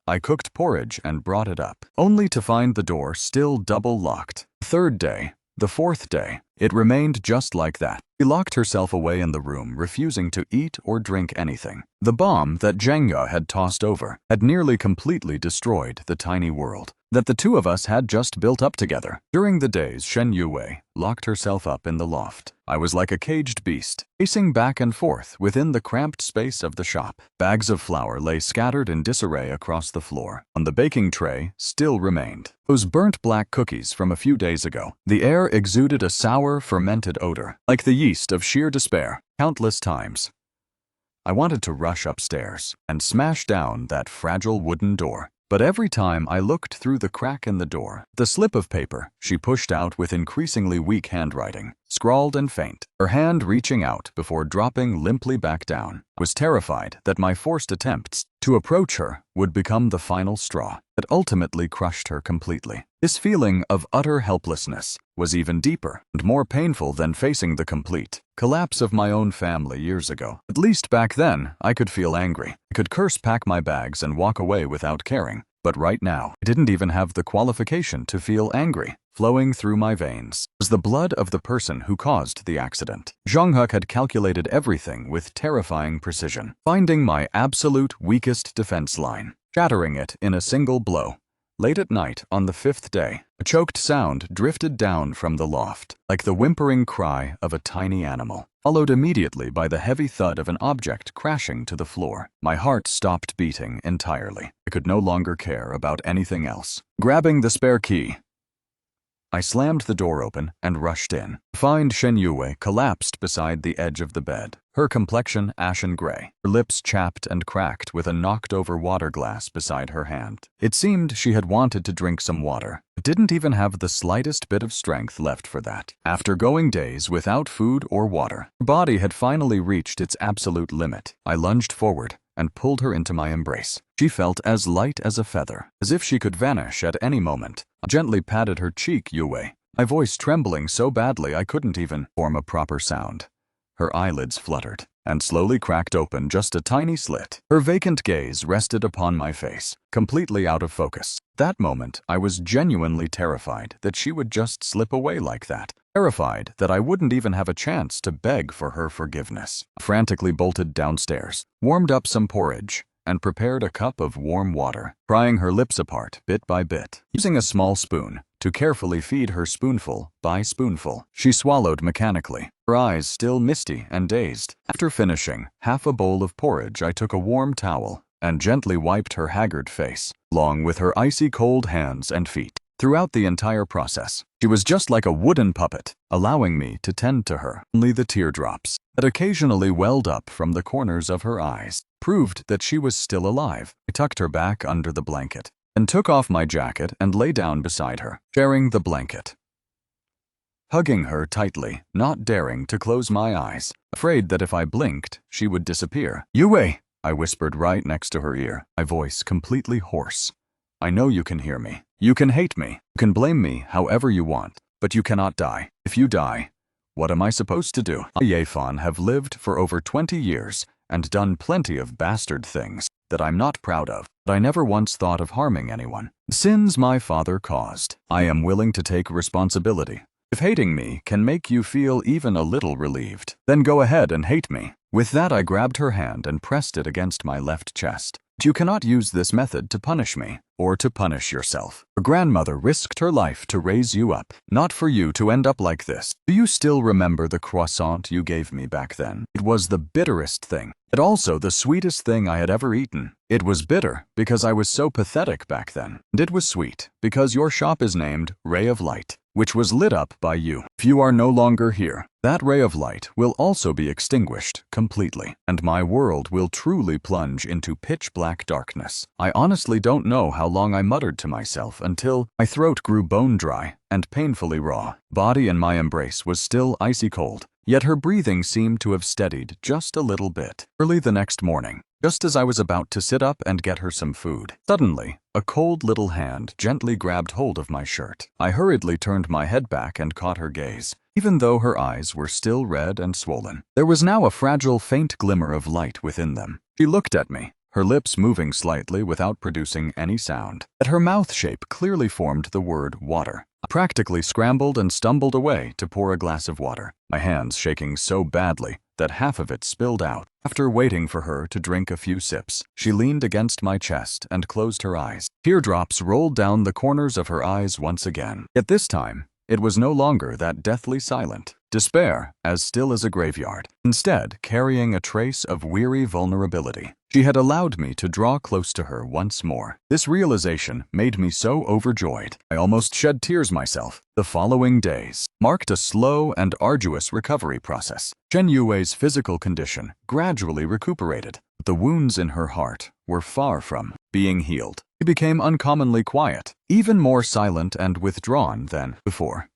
I cooked porridge and brought it up, only to find the door still double locked. The third day, the fourth day, it remained just like that. She locked herself away in the room, refusing to eat or drink anything. The bomb that Zhengya had tossed over had nearly completely destroyed the tiny world that the two of us had just built up together. During the days, Shen Yue locked herself up in the loft. I was like a caged beast, pacing back and forth within the cramped space of the shop. Bags of flour lay scattered in disarray across the floor. On the baking tray still remained those burnt black cookies from a few days ago. The air exuded a sour, fermented odor, like the yeast of sheer despair. Countless times, I wanted to rush upstairs and smash down that fragile wooden door. But every time I looked through the crack in the door, the slip of paper she pushed out with increasingly weak handwriting scrawled and faint, her hand reaching out before dropping limply back down. I was terrified that my forced attempts to approach her would become the final straw that ultimately crushed her completely. This feeling of utter helplessness was even deeper and more painful than facing the complete collapse of my own family years ago. At least back then, I could feel angry. I could curse, pack my bags, and walk away without caring. But right now, I didn't even have the qualification to feel angry. Flowing through my veins was the blood of the person who caused the accident. Jonghyuk had calculated everything with terrifying precision, finding my absolute weakest defense line, shattering it in a single blow. Late at night, on the 5th day, a choked sound drifted down from the loft, like the whimpering cry of a tiny animal, followed immediately by the heavy thud of an object crashing to the floor. My heart stopped beating entirely. I could no longer care about anything else. Grabbing the spare key, I slammed the door open and rushed in, to find Shen Yue collapsed beside the edge of the bed, her complexion ashen gray, her lips chapped and cracked with a knocked-over water glass beside her hand. It seemed she had wanted to drink some water, but didn't even have the slightest bit of strength left for that. After going days without food or water, her body had finally reached its absolute limit. I lunged forward and pulled her into my embrace. She felt as light as a feather, as if she could vanish at any moment. I gently patted her cheek, Yue, my voice trembling so badly I couldn't even form a proper sound. Her eyelids fluttered and slowly cracked open just a tiny slit. Her vacant gaze rested upon my face, completely out of focus. That moment, I was genuinely terrified that she would just slip away like that. Terrified that I wouldn't even have a chance to beg for her forgiveness. I frantically bolted downstairs, warmed up some porridge, and prepared a cup of warm water, prying her lips apart bit by bit. Using a small spoon to carefully feed her spoonful by spoonful, she swallowed mechanically, her eyes still misty and dazed. After finishing half a bowl of porridge, I took a warm towel and gently wiped her haggard face, along with her icy cold hands and feet. Throughout the entire process, she was just like a wooden puppet, allowing me to tend to her. Only the teardrops that occasionally welled up from the corners of her eyes proved that she was still alive. I tucked her back under the blanket and took off my jacket and lay down beside her, sharing the blanket, hugging her tightly, not daring to close my eyes, afraid that if I blinked, she would disappear. Yue, I whispered right next to her ear, my voice completely hoarse. I know you can hear me. You can hate me. You can blame me however you want, but you cannot die. If you die, what am I supposed to do? I, Yefan, have lived for over 20 years and done plenty of bastard things that I'm not proud of, but I never once thought of harming anyone. Sins my father caused, I am willing to take responsibility. If hating me can make you feel even a little relieved, then go ahead and hate me. With that, I grabbed her hand and pressed it against my left chest. You cannot use this method to punish me, or to punish yourself. Your grandmother risked her life to raise you up, not for you to end up like this. Do you still remember the croissant you gave me back then? It was the bitterest thing, but also the sweetest thing I had ever eaten. It was bitter because I was so pathetic back then, and it was sweet because your shop is named Ray of Light, which was lit up by you. If you are no longer here, that ray of light will also be extinguished completely, and my world will truly plunge into pitch-black darkness. I honestly don't know how long I muttered to myself until my throat grew bone-dry and painfully raw. Body in my embrace was still icy cold, yet her breathing seemed to have steadied just a little bit. Early the next morning, just as I was about to sit up and get her some food, suddenly, a cold little hand gently grabbed hold of my shirt. I hurriedly turned my head back and caught her gaze. Even though her eyes were still red and swollen, there was now a fragile, faint glimmer of light within them. She looked at me, her lips moving slightly without producing any sound. At her mouth shape clearly formed the word water. I practically scrambled and stumbled away to pour a glass of water, my hands shaking so badly that half of it spilled out. After waiting for her to drink a few sips, she leaned against my chest and closed her eyes. Teardrops rolled down the corners of her eyes once again. Yet this time, it was no longer that deathly silent despair, as still as a graveyard, instead carrying a trace of weary vulnerability. She had allowed me to draw close to her once more. This realization made me so overjoyed, I almost shed tears myself. The following days marked a slow and arduous recovery process. Chen Yue's physical condition gradually recuperated, but the wounds in her heart were far from being healed. She became uncommonly quiet, even more silent and withdrawn than before.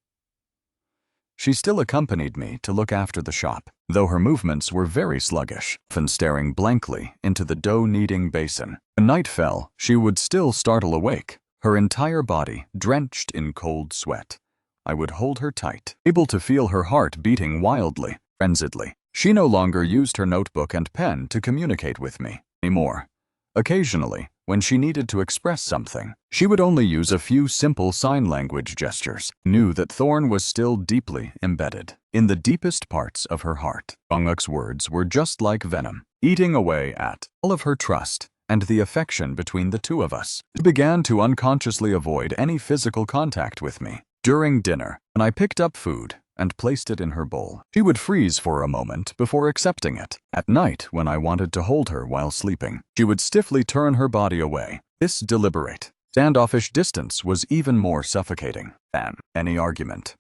She still accompanied me to look after the shop, though her movements were very sluggish, often staring blankly into the dough-kneading basin. When night fell, she would still startle awake, her entire body drenched in cold sweat. I would hold her tight, able to feel her heart beating wildly, frenziedly. She no longer used her notebook and pen to communicate with me anymore. Occasionally, when she needed to express something, she would only use a few simple sign language gestures. Knew that Thorn was still deeply embedded in the deepest parts of her heart. Jonguk's words were just like venom, eating away at all of her trust and the affection between the two of us. She began to unconsciously avoid any physical contact with me. During dinner, when I picked up food and placed it in her bowl, she would freeze for a moment before accepting it. At night, when I wanted to hold her while sleeping, she would stiffly turn her body away. This deliberate, standoffish distance was even more suffocating than any argument.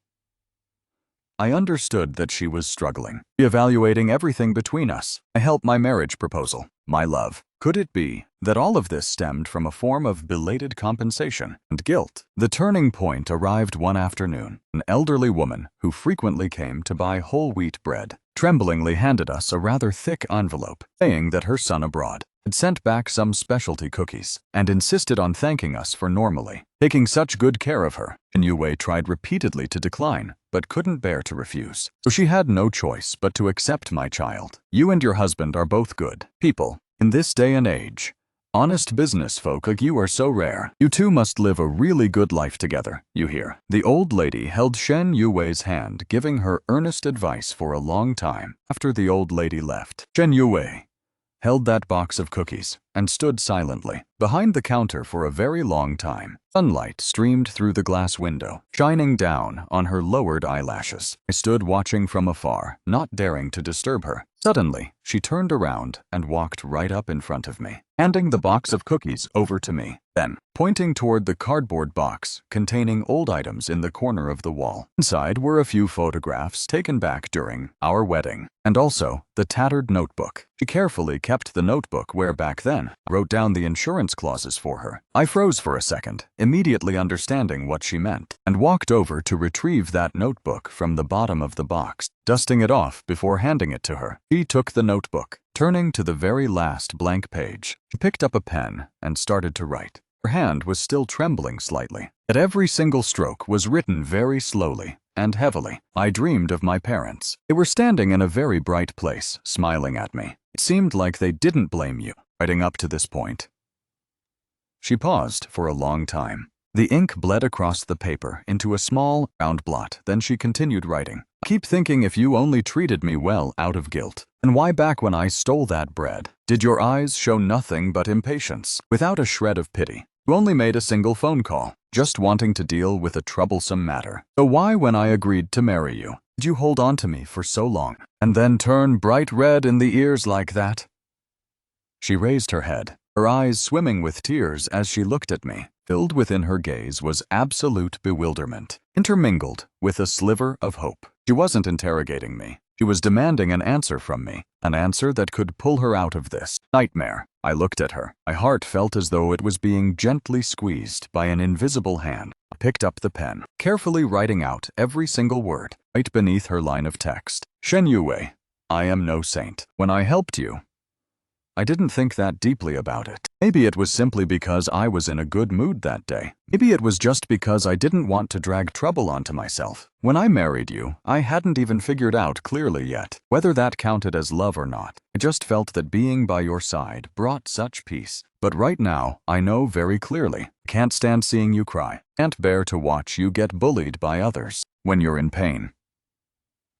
I understood that she was struggling, evaluating everything between us. I helped my marriage proposal, my love. Could it be that all of this stemmed from a form of belated compensation and guilt? The turning point arrived one afternoon. An elderly woman who frequently came to buy whole wheat bread tremblingly handed us a rather thick envelope, saying that her son abroad had sent back some specialty cookies and insisted on thanking us for normally taking such good care of her. Yue tried repeatedly to decline, but couldn't bear to refuse. So she had no choice but to accept my child. You and your husband are both good people. In this day and age, honest business folk like you are so rare. You two must live a really good life together, you hear. The old lady held Shen Yue's hand, giving her earnest advice for a long time. After the old lady left, Shen Yue held that box of cookies and stood silently behind the counter for a very long time. Sunlight streamed through the glass window, shining down on her lowered eyelashes. I stood watching from afar, not daring to disturb her. Suddenly, she turned around and walked right up in front of me, handing the box of cookies over to me. Then, pointing toward the cardboard box containing old items in the corner of the wall. Inside were a few photographs taken back during our wedding, and also the tattered notebook. She carefully kept the notebook where back then I wrote down the insurance clauses for her. I froze for a second, immediately understanding what she meant, and walked over to retrieve that notebook from the bottom of the box, dusting it off before handing it to her. She took the notebook, turning to the very last blank page. She picked up a pen and started to write. Her hand was still trembling slightly, yet every single stroke was written very slowly and heavily. I dreamed of my parents. They were standing in a very bright place, smiling at me. It seemed like they didn't blame you, writing up to this point. She paused for a long time. The ink bled across the paper into a small, round blot. Then she continued writing. I keep thinking if you only treated me well out of guilt, then why back when I stole that bread did your eyes show nothing but impatience, without a shred of pity? You only made a single phone call, just wanting to deal with a troublesome matter. So why, when I agreed to marry you, did you hold on to me for so long, and then turn bright red in the ears like that? She raised her head, her eyes swimming with tears as she looked at me. Filled within her gaze was absolute bewilderment, intermingled with a sliver of hope. She wasn't interrogating me. She was demanding an answer from me, an answer that could pull her out of this nightmare. I looked at her. My heart felt as though it was being gently squeezed by an invisible hand. I picked up the pen, carefully writing out every single word, right beneath her line of text. Shen Yue, I am no saint. When I helped you, I didn't think that deeply about it. Maybe it was simply because I was in a good mood that day. Maybe it was just because I didn't want to drag trouble onto myself. When I married you, I hadn't even figured out clearly yet whether that counted as love or not. I just felt that being by your side brought such peace. But right now, I know very clearly. I can't stand seeing you cry. Can't bear to watch you get bullied by others when you're in pain.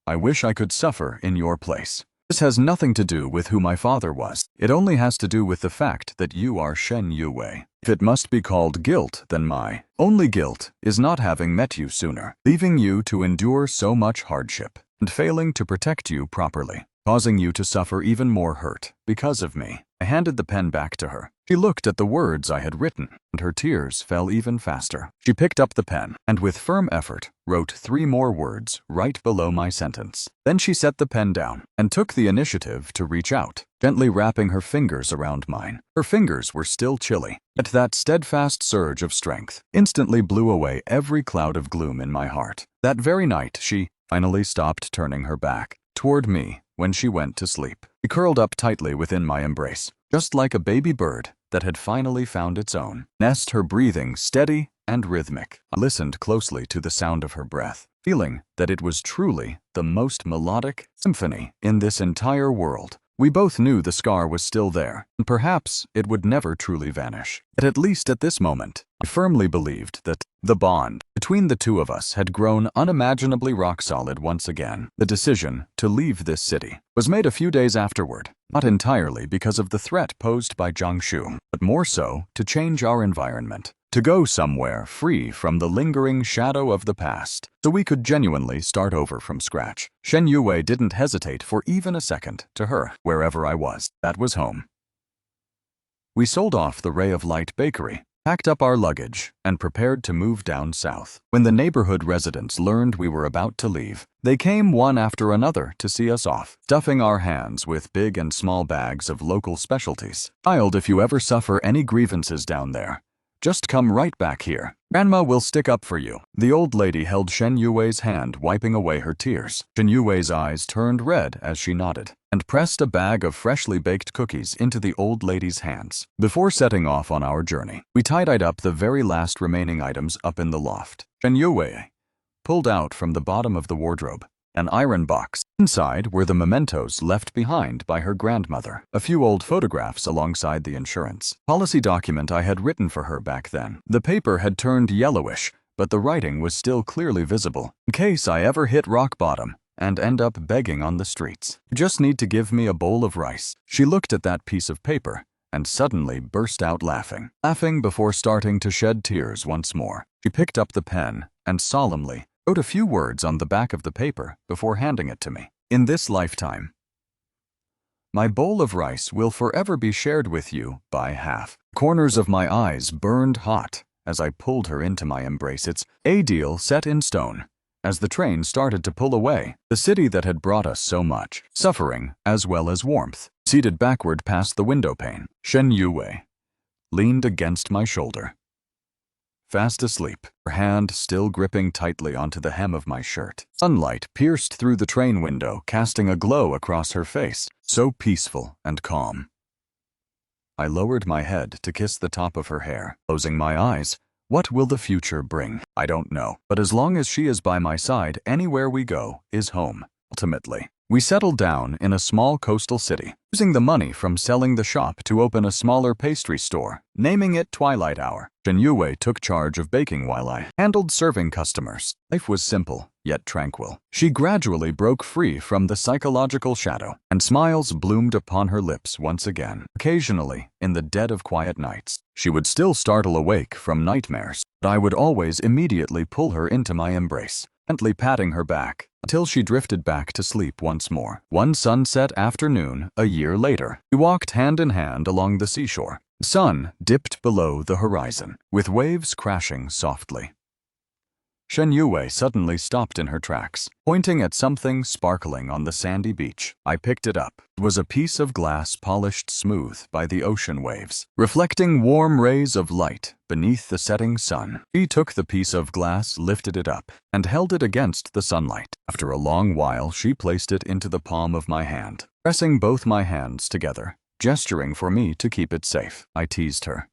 I wish I could suffer in your place. This has nothing to do with who my father was. It only has to do with the fact that you are Shen Yue. If it must be called guilt, then my only guilt is not having met you sooner, leaving you to endure so much hardship, and failing to protect you properly, causing you to suffer even more hurt because of me. I handed the pen back to her. She looked at the words I had written, and her tears fell even faster. She picked up the pen, and with firm effort, wrote 3 more words right below my sentence. Then she set the pen down, and took the initiative to reach out, gently wrapping her fingers around mine. Her fingers were still chilly, yet that steadfast surge of strength instantly blew away every cloud of gloom in my heart. That very night, she finally stopped turning her back toward me when she went to sleep. She curled up tightly within my embrace, just like a baby bird that had finally found its own nest, her breathing steady and rhythmic. I listened closely to the sound of her breath, feeling that it was truly the most melodic symphony in this entire world. We both knew the scar was still there, and perhaps it would never truly vanish. Yet at least at this moment, I firmly believed that the bond between the two of us had grown unimaginably rock solid once again. The decision to leave this city was made a few days afterward, not entirely because of the threat posed by Jiangsu, but more so to change our environment, to go somewhere free from the lingering shadow of the past, so we could genuinely start over from scratch. Shen Yue didn't hesitate for even a second. To her, wherever I was, that was home. We sold off the Ray of Light bakery, packed up our luggage, and prepared to move down south. When the neighborhood residents learned we were about to leave, they came one after another to see us off, stuffing our hands with big and small bags of local specialties. Child, if you ever suffer any grievances down there, just come right back here. Grandma will stick up for you. The old lady held Shen Yue's hand, wiping away her tears. Shen Yue's eyes turned red as she nodded, and pressed a bag of freshly baked cookies into the old lady's hands. Before setting off on our journey, we tidied up the very last remaining items up in the loft. Shen Yue pulled out from the bottom of the wardrobe an iron box. Inside were the mementos left behind by her grandmother, a few old photographs alongside the insurance policy document I had written for her back then. The paper had turned yellowish, but the writing was still clearly visible. In case I ever hit rock bottom and end up begging on the streets, you just need to give me a bowl of rice. She looked at that piece of paper and suddenly burst out laughing before starting to shed tears once more. She picked up the pen and solemnly wrote a few words on the back of the paper before handing it to me. In this lifetime, my bowl of rice will forever be shared with you by half. Corners of my eyes burned hot as I pulled her into my embrace. It's a deal set in stone. As the train started to pull away, the city that had brought us so much suffering as well as warmth, seated backward past the window pane, Shen Yue leaned against my shoulder, fast asleep, her hand still gripping tightly onto the hem of my shirt. Sunlight pierced through the train window, casting a glow across her face, so peaceful and calm. I lowered my head to kiss the top of her hair, closing my eyes. What will the future bring? I don't know, but as long as she is by my side, anywhere we go is home. Ultimately, we settled down in a small coastal city, using the money from selling the shop to open a smaller pastry store, naming it Twilight Hour. Shen Yue took charge of baking while I handled serving customers. Life was simple, yet tranquil. She gradually broke free from the psychological shadow, and smiles bloomed upon her lips once again. Occasionally, in the dead of quiet nights, she would still startle awake from nightmares, but I would always immediately pull her into my embrace, gently patting her back, until she drifted back to sleep once more. One sunset afternoon, a year later, we walked hand in hand along the seashore. The sun dipped below the horizon, with waves crashing softly. Shen Yue suddenly stopped in her tracks, pointing at something sparkling on the sandy beach. I picked it up. It was a piece of glass polished smooth by the ocean waves, reflecting warm rays of light beneath the setting sun. She took the piece of glass, lifted it up, and held it against the sunlight. After a long while, she placed it into the palm of my hand, pressing both my hands together, gesturing for me to keep it safe. I teased her.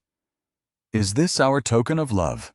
"Is this our token of love?"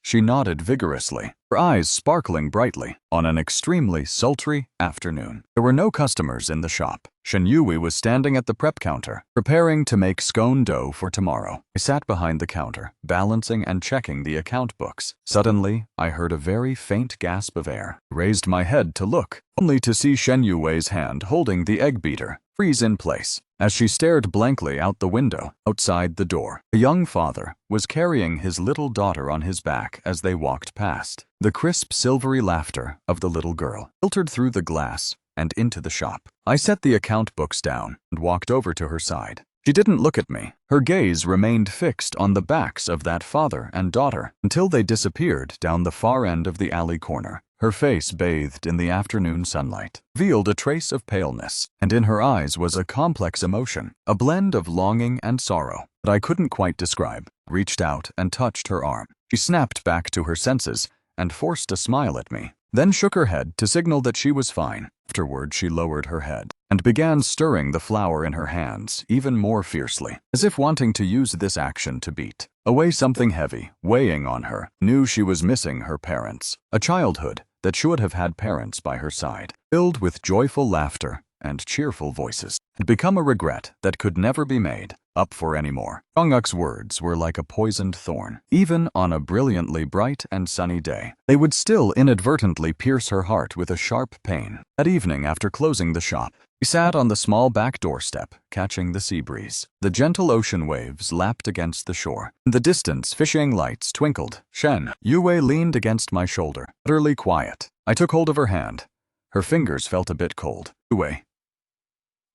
She nodded vigorously, her eyes sparkling brightly. On an extremely sultry afternoon, there were no customers in the shop. Shen Yue was standing at the prep counter, preparing to make scone dough for tomorrow. I sat behind the counter, balancing and checking the account books. Suddenly, I heard a very faint gasp of air. I raised my head to look, only to see Shen Yue's hand holding the egg beater freeze in place. As she stared blankly out the window, outside the door, a young father was carrying his little daughter on his back as they walked past. The crisp, silvery laughter of the little girl filtered through the glass and into the shop. I set the account books down and walked over to her side. She didn't look at me. Her gaze remained fixed on the backs of that father and daughter until they disappeared down the far end of the alley corner. Her face, bathed in the afternoon sunlight, revealed a trace of paleness, and in her eyes was a complex emotion, a blend of longing and sorrow that I couldn't quite describe. I reached out and touched her arm. She snapped back to her senses and forced a smile at me, then shook her head to signal that she was fine. Afterward, she lowered her head and began stirring the flower in her hands even more fiercely, as if wanting to use this action to beat away something heavy weighing on her. Knew she was missing her parents, a childhood that should have had parents by her side, filled with joyful laughter and cheerful voices, had become a regret that could never be made up for anymore. Jonguk's words were like a poisoned thorn. Even on a brilliantly bright and sunny day, they would still inadvertently pierce her heart with a sharp pain. That evening, after closing the shop, we sat on the small back doorstep, catching the sea breeze. The gentle ocean waves lapped against the shore. In the distance, fishing lights twinkled. Shen Yue leaned against my shoulder, utterly quiet. I took hold of her hand. Her fingers felt a bit cold. Yue,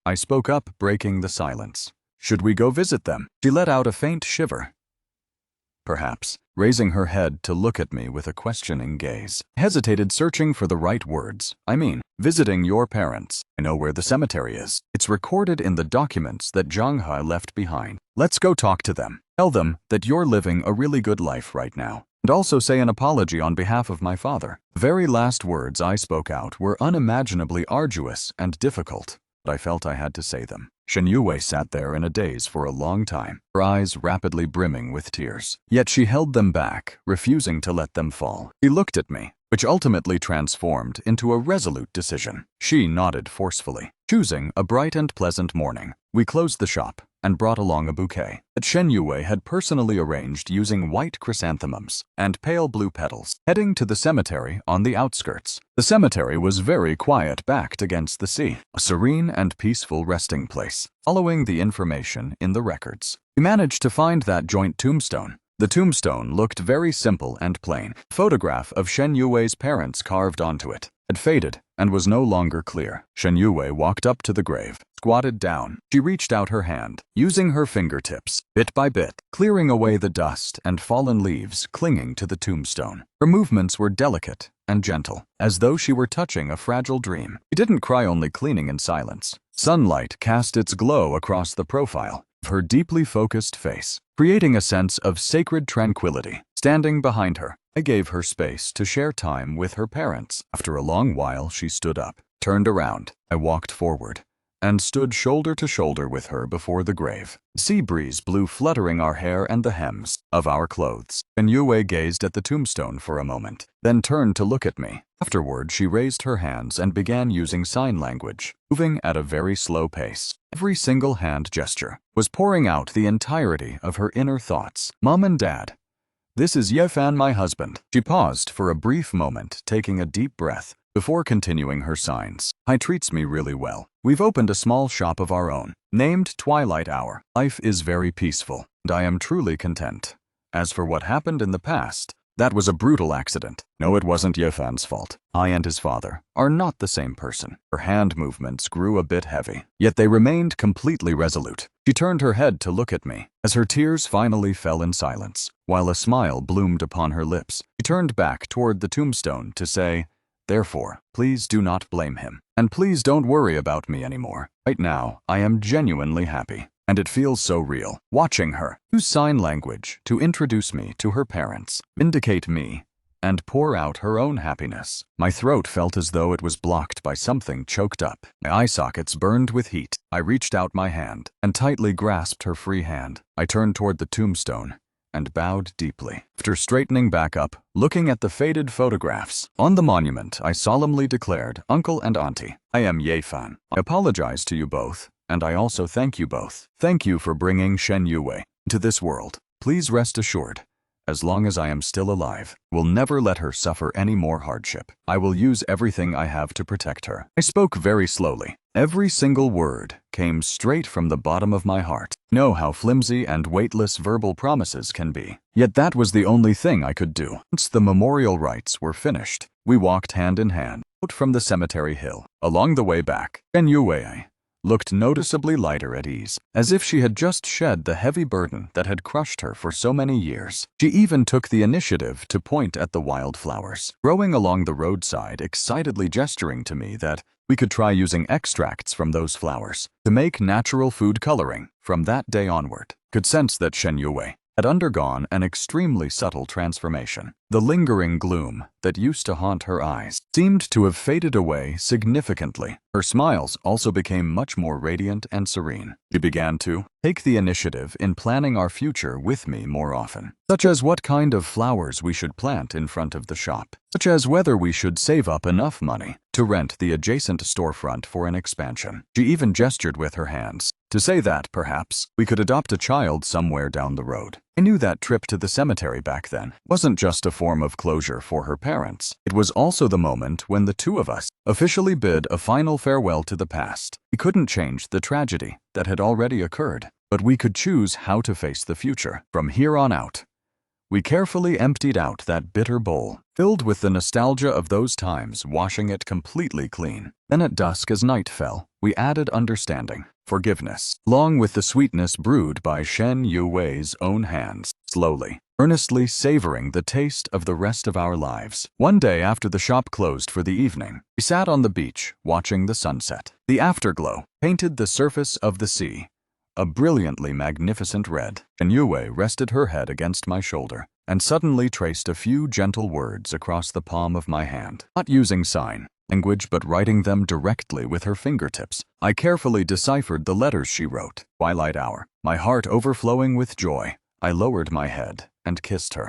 I spoke up, breaking the silence. Should we go visit them? She let out a faint shiver. Perhaps, raising her head to look at me with a questioning gaze. I hesitated, searching for the right words. I mean, visiting your parents. I know where the cemetery is. It's recorded in the documents that Zhanghe left behind. Let's go talk to them. Tell them that you're living a really good life right now. And also say an apology on behalf of my father. The very last words I spoke out were unimaginably arduous and difficult, but I felt I had to say them. Shen Yue sat there in a daze for a long time, her eyes rapidly brimming with tears. Yet she held them back, refusing to let them fall. She looked at me, which ultimately transformed into a resolute decision. She nodded forcefully. Choosing a bright and pleasant morning, we closed the shop and brought along a bouquet that Shen Yue had personally arranged using white chrysanthemums and pale blue petals, heading to the cemetery on the outskirts. The cemetery was very quiet, backed against the sea, a serene and peaceful resting place. Following the information in the records, we managed to find that joint tombstone. The tombstone looked very simple and plain. A photograph of Shen Yue's parents carved onto it had faded and was no longer clear. Shen Yue walked up to the grave, squatted down. She reached out her hand, using her fingertips, bit by bit, clearing away the dust and fallen leaves clinging to the tombstone. Her movements were delicate and gentle, as though she were touching a fragile dream. She didn't cry, only cleaning in silence. Sunlight cast its glow across the profile of her deeply focused face, creating a sense of sacred tranquility. Standing behind her, I gave her space to share time with her parents. After a long while, she stood up, turned around. I walked forward and stood shoulder to shoulder with her before the grave. The sea breeze blew, fluttering our hair and the hems of our clothes. And Yue gazed at the tombstone for a moment, then turned to look at me. Afterward, she raised her hands and began using sign language, moving at a very slow pace. Every single hand gesture was pouring out the entirety of her inner thoughts. Mom and Dad, this is Yefan, my husband. She paused for a brief moment, taking a deep breath before continuing her signs. He treats me really well. We've opened a small shop of our own, named Twilight Hour. Life is very peaceful, and I am truly content. As for what happened in the past, that was a brutal accident. No, it wasn't Yefan's fault. I and his father are not the same person. Her hand movements grew a bit heavy, yet they remained completely resolute. She turned her head to look at me as her tears finally fell in silence. While a smile bloomed upon her lips, she turned back toward the tombstone to say, "Therefore, please do not blame him. And please don't worry about me anymore. Right now, I am genuinely happy. And it feels so real, watching her use sign language to introduce me to her parents, vindicate me, and pour out her own happiness." My throat felt as though it was blocked by something choked up. My eye sockets burned with heat. I reached out my hand and tightly grasped her free hand. I turned toward the tombstone and bowed deeply. After straightening back up, looking at the faded photographs on the monument, I solemnly declared, "Uncle and Auntie, I am Yefan. I apologize to you both, and I also thank you both. Thank you for bringing Shen Yue into this world. Please rest assured, as long as I am still alive, I will never let her suffer any more hardship. I will use everything I have to protect her." I spoke very slowly. Every single word came straight from the bottom of my heart. I know how flimsy and weightless verbal promises can be. Yet that was the only thing I could do. Once the memorial rites were finished, we walked hand in hand out from the cemetery hill. Along the way back, Shen Yue looked noticeably lighter at ease, as if she had just shed the heavy burden that had crushed her for so many years. She even took the initiative to point at the wildflowers growing along the roadside, excitedly gesturing to me that we could try using extracts from those flowers to make natural food coloring. From that day onward, could sense that Shen Yue had undergone an extremely subtle transformation. The lingering gloom that used to haunt her eyes seemed to have faded away significantly. Her smiles also became much more radiant and serene. She began to take the initiative in planning our future with me more often, such as what kind of flowers we should plant in front of the shop, such as whether we should save up enough money to rent the adjacent storefront for an expansion. She even gestured with her hands to say that, perhaps, we could adopt a child somewhere down the road. I knew that trip to the cemetery back then wasn't just a form of closure for her parents. It was also the moment when the two of us officially bid a final farewell to the past. We couldn't change the tragedy that had already occurred, but we could choose how to face the future. From here on out, we carefully emptied out that bitter bowl, filled with the nostalgia of those times, washing it completely clean. Then at dusk, as night fell, we added understanding, forgiveness, along with the sweetness brewed by Shen Yuwei's own hands, slowly, earnestly savoring the taste of the rest of our lives. One day after the shop closed for the evening, we sat on the beach, watching the sunset. The afterglow painted the surface of the sea a brilliantly magnificent red. Shen Yue rested her head against my shoulder and suddenly traced a few gentle words across the palm of my hand, not using sign language but writing them directly with her fingertips. I carefully deciphered the letters she wrote. Twilight hour. My heart overflowing with joy, I lowered my head and kissed her.